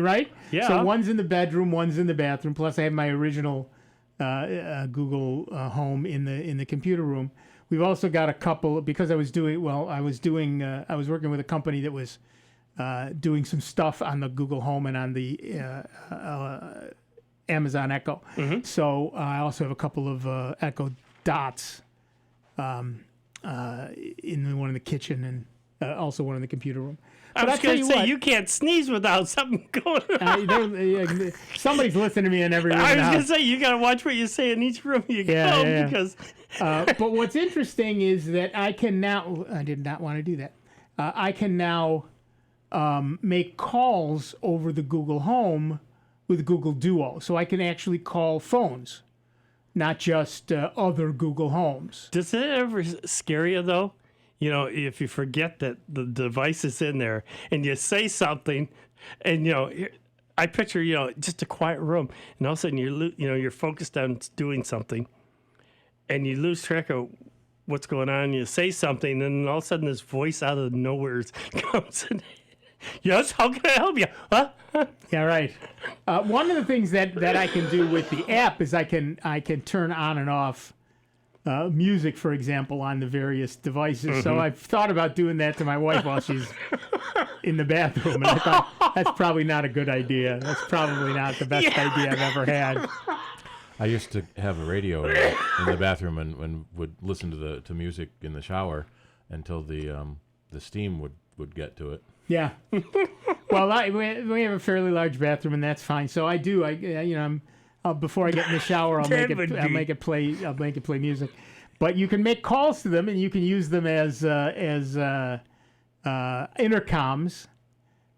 right. Yeah. So one's in the bedroom, one's in the bathroom. Plus, I have my original Google Home in the computer room. We've also got a couple because I was working with a company that was doing some stuff on the Google Home and on the Amazon Echo. Mm-hmm. So I also have a couple of Echo Dots in one in the kitchen and also one in the computer room. I was going to say, you can't sneeze without something going on. Somebody's listening to me in every room. I was going to say, you got to watch what you say in each room you go. Because but what's interesting is that I can now, I did not want to do that. I can now make calls over the Google Home with Google Duo. So I can actually call phones, not just other Google Homes. Does it ever scare you, though? You know, if you forget that the device is in there and you say something and, I picture, just a quiet room and all of a sudden you're focused on doing something and you lose track of what's going on. You say something and all of a sudden this voice out of nowhere comes in. Yes, how can I help you? Huh? Yeah, right. One of the things that I can do with the app is I can turn on and off music, for example, on the various devices. So I've thought about doing that to my wife while she's in the bathroom, and I thought that's probably not a good idea. That's probably not the best idea I've ever had. I used to have a radio in the bathroom and would listen to music in the shower until the steam would get to it. Yeah. Well, we have a fairly large bathroom, and that's fine. So I do. Before I get in the shower, I'll make it play music. But you can make calls to them, and you can use them as intercoms,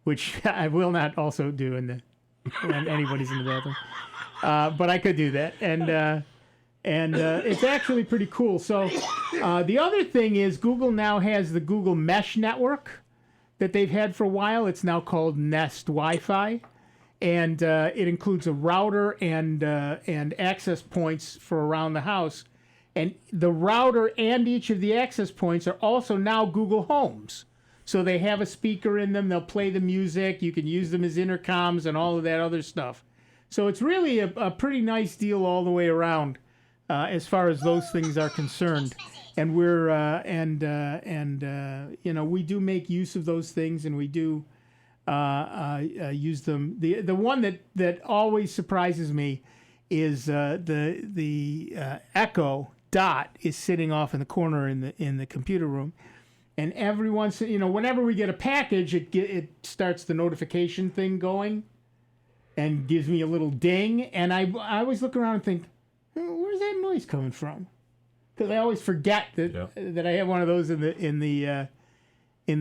which I will not also do when anybody's in the bathroom. But I could do that, and it's actually pretty cool. So the other thing is Google now has the Google Mesh Network that they've had for a while. It's now called Nest Wi-Fi, and it includes a router and access points for around the house. And the router and each of the access points are also now Google Homes. So they have a speaker in them. They'll play the music. You can use them as intercoms and all of that other stuff. So it's really a pretty nice deal all the way around as far as those things are concerned. And we're we do make use of those things, and we do use them. The one that always surprises me is the Echo Dot is sitting off in the corner in the computer room, and every once whenever we get a package, it starts the notification thing going, and gives me a little ding, and I always look around and think, where's that noise coming from? Because I always forget that I have one of those in the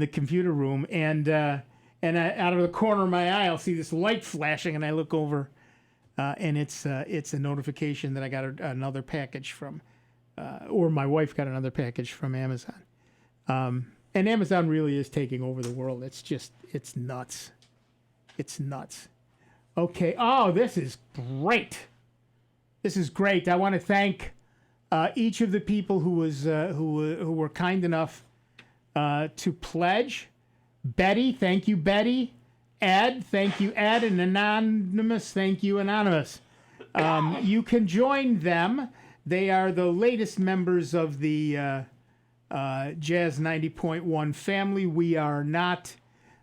computer room, and out of the corner of my eye, I'll see this light flashing, and I look over, and it's a notification that I got another package from, or my wife got another package from Amazon, and Amazon really is taking over the world. It's nuts. It's nuts. Okay. Oh, this is great. This is great. I want to thank each of the people who were kind enough to pledge. Betty, thank you, Betty. Ed, thank you, Ed. And Anonymous, thank you, Anonymous. You can join them. They are the latest members of the Jazz 90.1 family. We are not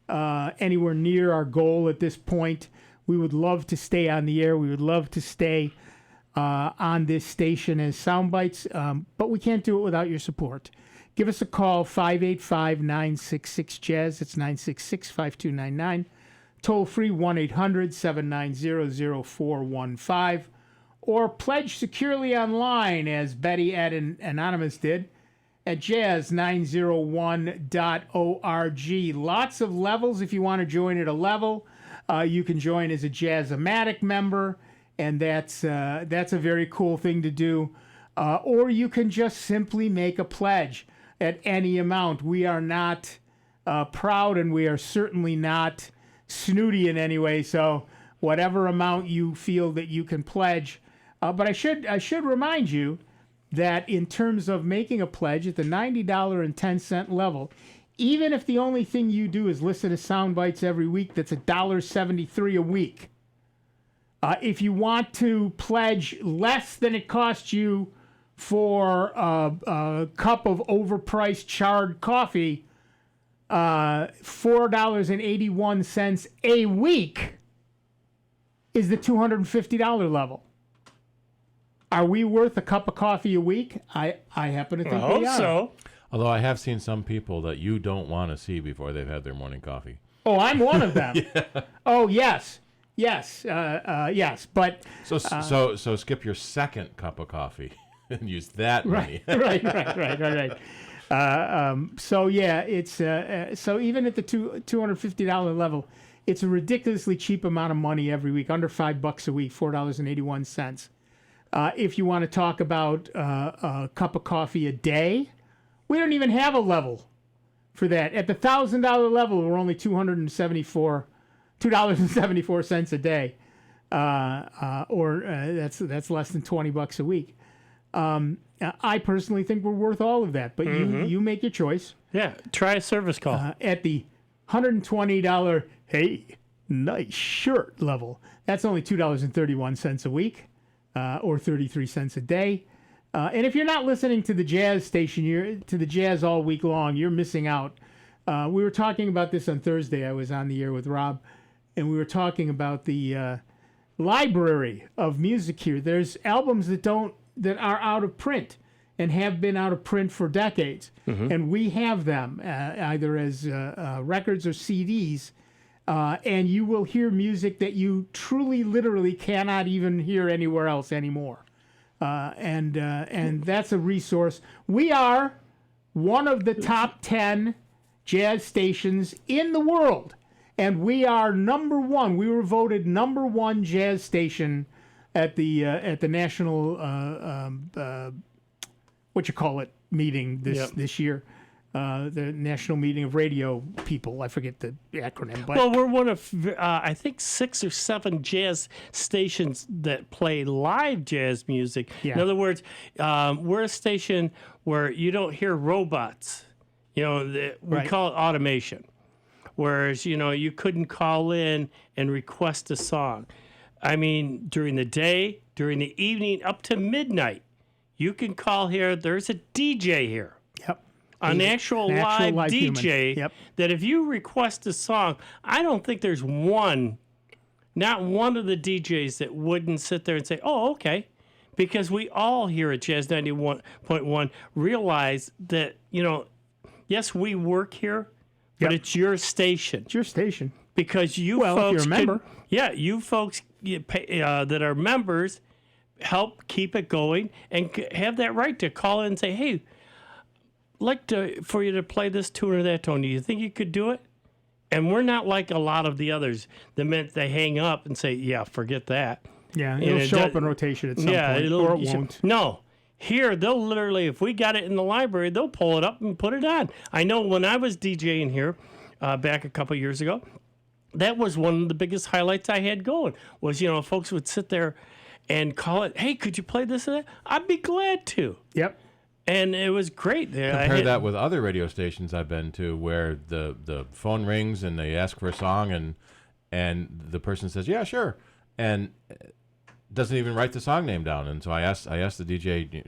anywhere near our goal at this point. We would love to stay on the air. We would love to stay on this station as Soundbites, but we can't do it without your support. Give us a call, 585-966-JAZZ. It's 966-5299. Toll free, 1-800-790-0415. Or pledge securely online, as Betty Ed and Anonymous did, at jazz901.org. Lots of levels if you want to join at a level. You can join as a Jazz Ematic member, and that's a very cool thing to do. Or you can just simply make a pledge at any amount. We are not proud, and we are certainly not snooty in any way. So whatever amount you feel that you can pledge. But I should remind you that in terms of making a pledge at the $90.10 level, even if the only thing you do is listen to Soundbites every week, that's $1.73 a week. If you want to pledge less than it costs you for a cup of overpriced charred coffee, $4.81 a week is the $250 level. Are we worth a cup of coffee a week? I happen to think we are. I hope so. Although I have seen some people that you don't want to see before they've had their morning coffee. Oh, I'm one of them. Yeah. Oh, yes. Yes. Yes. But so skip your second cup of coffee and use that money. Right. So yeah, it's so even at the $250 level, it's a ridiculously cheap amount of money every week, under $5 a week, $4.81. If you want to talk about a cup of coffee a day, we don't even have a level for that. At the $1,000 level, we're only $2.74 a day, or that's less than $20 a week. I personally think we're worth all of that, but you make your choice. Yeah, try a service call at the $120, hey, nice shirt level. That's only $2.31 a week, or 33 cents a day. And if you're not listening to the jazz station, to the jazz all week long, you're missing out. We were talking about this on Thursday. I was on the air with Rob, and we were talking about the library of music here. There's albums that are out of print and have been out of print for decades, and we have them either as records or CDs. And you will hear music that you truly, literally cannot even hear anywhere else anymore. And that's a resource. We are one of the top 10 jazz stations in the world, and we are number one. We were voted number one jazz station at the national meeting this year. The National Meeting of Radio People. I forget the acronym. But well, we're one of, I think, 6 or 7 jazz stations that play live jazz music. Yeah. In other words, we're a station where you don't hear robots. We call it automation. Whereas, you couldn't call in and request a song. I mean, during the day, during the evening, up to midnight, you can call here. There's a DJ here. Yep. An actual live DJ Yep. that if you request a song, I don't think there's not one of the DJs that wouldn't sit there and say, oh, okay. Because we all here at Jazz 91.1 realize that, yes, we work here, but it's your station. It's your station. Because you if folks you're a member. you folks that are members help keep it going and have that right to call in and say, hey, for you to play this tune or that tone. Do you think you could do it? And we're not like a lot of the others. The minute they hang up and say, yeah, forget that. Yeah, it'll show up in rotation at some point, or it won't. No. Here, they'll literally, if we got it in the library, they'll pull it up and put it on. I know when I was DJing here back a couple years ago, that was one of the biggest highlights I had going was, folks would sit there and call it, hey, could you play this or that? I'd be glad to. Yep. And it was great. Compare that with other radio stations I've been to where the phone rings and they ask for a song and the person says, yeah, sure. And doesn't even write the song name down. And so I asked the DJ,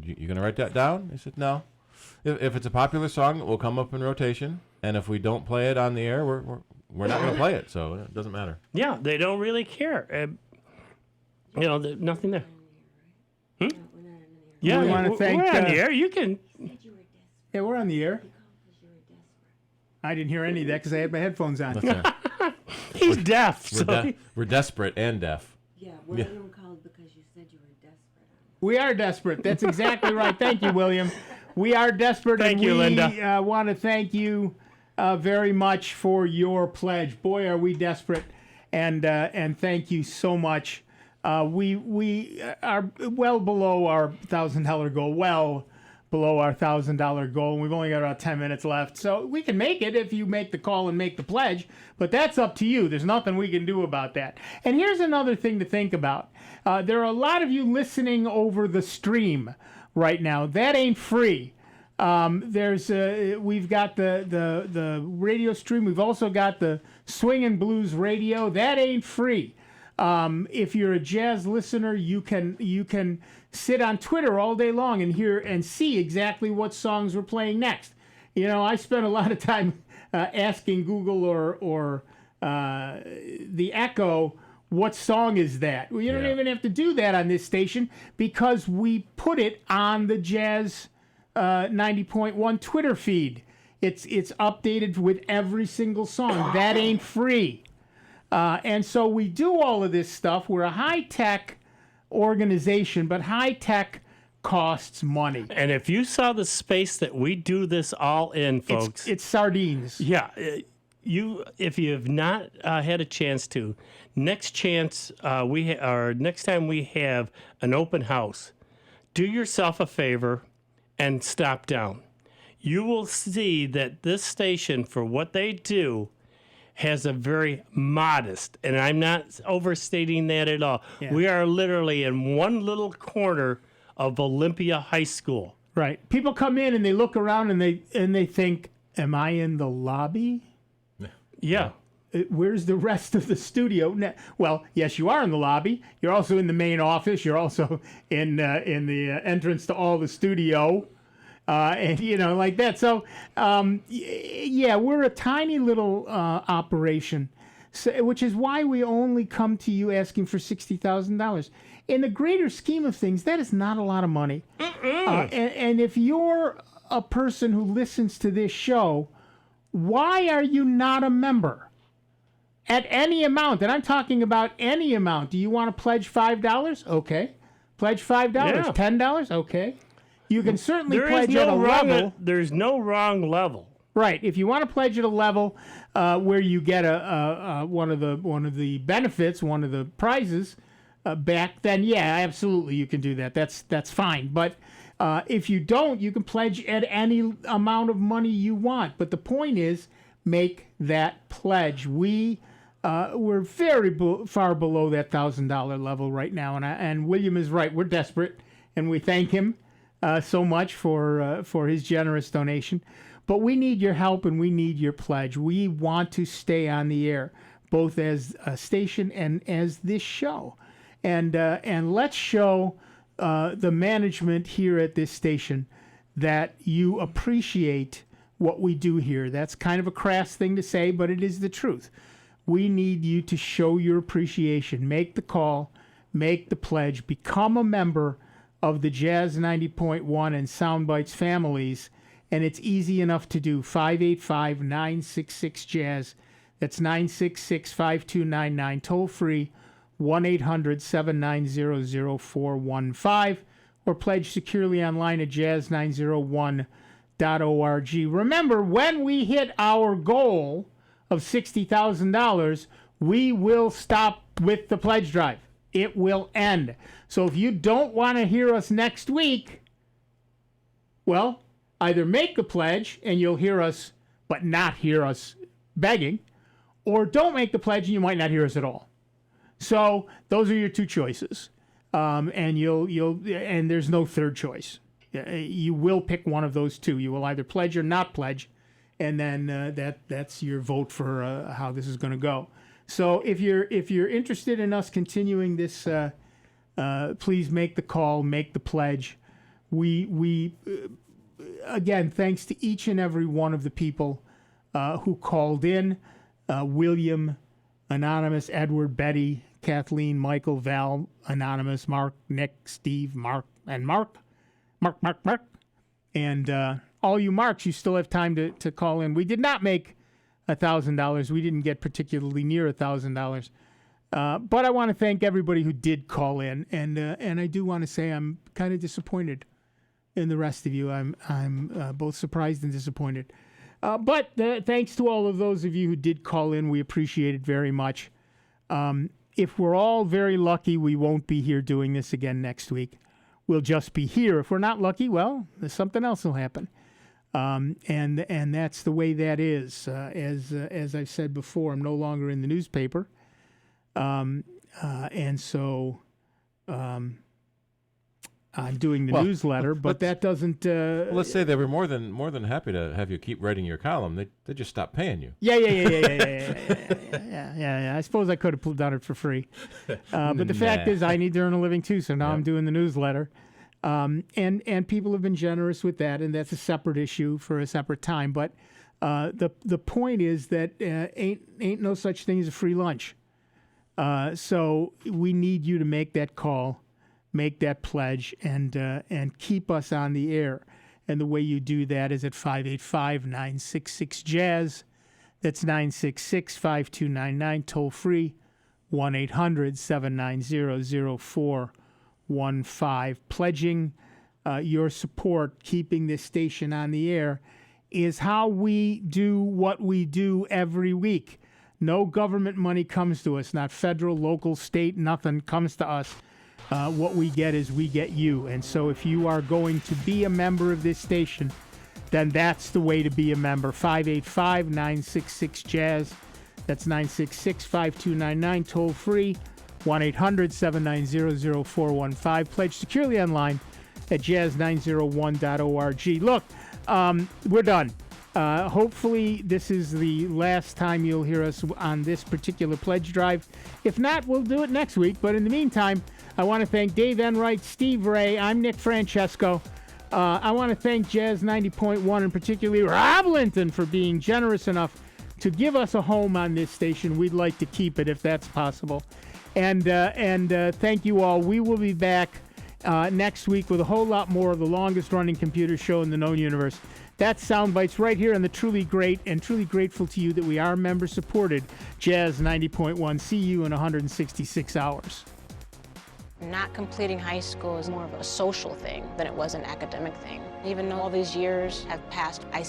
you going to write that down? He said, no. If it's a popular song, it will come up in rotation. And if we don't play it on the air, we're not going to play it. So it doesn't matter. Yeah, they don't really care. Nothing there. Yeah, we want to thank. We're on the air. You can. Yeah, we're on the air. I didn't hear any of that because I had my headphones on. He's deaf. We're desperate and deaf. Yeah, William called because you said you were desperate. We are desperate. That's exactly right. Thank you, William. We are desperate. Thank you, Linda. We want to thank you very much for your pledge. Boy, are we desperate. And thank you so much. We are well below our $1,000 goal. Well below our $1,000 goal, and we've only got about 10 minutes left. So we can make it if you make the call and make the pledge, but that's up to you. There's nothing we can do about that. And here's another thing to think about. There are a lot of you listening over the stream right now. That ain't free. We've got the radio stream. We've also got the Swing and Blues radio. That ain't free. If you're a jazz listener, you can sit on Twitter all day long and hear and see exactly what songs we're playing next. I spent a lot of time asking Google or the Echo, what song is that? Well, you don't even have to do that on this station because we put it on the Jazz 90.1 Twitter feed. It's updated with every single song. That ain't free. And so we do all of this stuff. We're a high-tech organization, but high-tech costs money. And if you saw the space that we do this all in, folks. It's sardines. Yeah. If you have not had a chance to, next time we have an open house, do yourself a favor and stop down. You will see that this station, for what they do, has a very modest, and I'm not overstating that at all. Yeah. We are literally in one little corner of Olympia High School. Right. People come in and they look around and they think, am I in the lobby? Yeah. Where's the rest of the studio? Well, yes, you are in the lobby. You're also in the main office. You're also in the entrance to all the studio, and like that. So, yeah, we're a tiny little operation, which is why we only come to you asking for $60,000. In the greater scheme of things, that is not a lot of money. And if you're a person who listens to this show, why are you not a member? At any amount, and I'm talking about any amount. Do you want to pledge $5? Okay. Pledge $5. Yeah. $10? Okay. You can certainly There pledge is at a no level. There's no wrong level. Right. If you want to pledge at a level where you get one of the benefits, one of the prizes back, then yeah, absolutely you can do that. That's fine. But if you don't, you can pledge at any amount of money you want. But the point is, make that pledge. We're very far below that $1,000 level right now, and William is right. We're desperate, and we thank him so much for his generous donation. But we need your help, and we need your pledge. We want to stay on the air, both as a station and as this show, and let's show the management here at this station that you appreciate what we do here. That's kind of a crass thing to say, but it is the truth. We need you to show your appreciation. Make the call, make the pledge, become a member of the Jazz 90.1 and Sound Bytes families, and it's easy enough to do. 585-966-JAZZ. That's 966-5299. Toll free, 1-800-790-0415, or pledge securely online at jazz901.org. Remember, when we hit our goal of $60,000, we will stop with the pledge drive. It will end. So if you don't want to hear us next week, well, either make the pledge and you'll hear us, but not hear us begging, or don't make the pledge and you might not hear us at all. So those are your two choices, and and there's no third choice. You will pick one of those two. You will either pledge or not pledge, and then that's your vote for how this is going to go. So if you're interested in us continuing this, please make the call, make the pledge. We again, thanks to each and every one of the people who called in: William, Anonymous, Edward, Betty, Kathleen, Michael, Val, Anonymous, Mark, Nick, Steve, Mark, and Mark. And all you Marks, you still have time to call in. We did not make $1,000. We didn't get particularly near $1,000. But I want to thank everybody who did call in, and I do want to say I'm kind of disappointed in the rest of you. I'm both surprised and disappointed. But thanks to all of those of you who did call in. We appreciate it very much. If we're all very lucky, we won't be here doing this again next week. We'll just be here. If we're not lucky, well, something else will happen. And that's the way that is. As I've said before, I'm no longer in the newspaper. And so I'm doing the newsletter, but that doesn't. Let's say they were more than happy to have you keep writing your column. They just stopped paying you. Yeah. I suppose I could have done it for free, but the fact is, I need to earn a living too. So now I'm doing the newsletter, and people have been generous with that, and that's a separate issue for a separate time. But the point is that ain't no such thing as a free lunch. So we need you to make that call, make that pledge, and keep us on the air. And the way you do that is at 585-966-JAZZ. That's 966-5299, toll free, 1-800-790-0415. Pledging your support, keeping this station on the air, is how we do what we do every week. No government money comes to us, not federal, local, state, nothing comes to us. What we get is we get you. And so if you are going to be a member of this station, then that's the way to be a member. 585-966-JAZZ. That's 966-5299, toll free, 1-800-790-0415. Pledge securely online at jazz901.org. Look, we're done. Hopefully, this is the last time you'll hear us on this particular pledge drive. If not, we'll do it next week. But in the meantime, I want to thank Dave Enright, Steve Ray. I'm Nick Francesco. I want to thank Jazz 90.1 and particularly Rob Linton for being generous enough to give us a home on this station. We'd like to keep it if that's possible. And thank you all. We will be back next week with a whole lot more of the longest-running computer show in the known universe. That's Sound Bytes right here on the truly great and truly grateful to you that we are member-supported Jazz 90.1. See you in 166 hours. Not completing high school is more of a social thing than it was an academic thing. Even though all these years have passed, I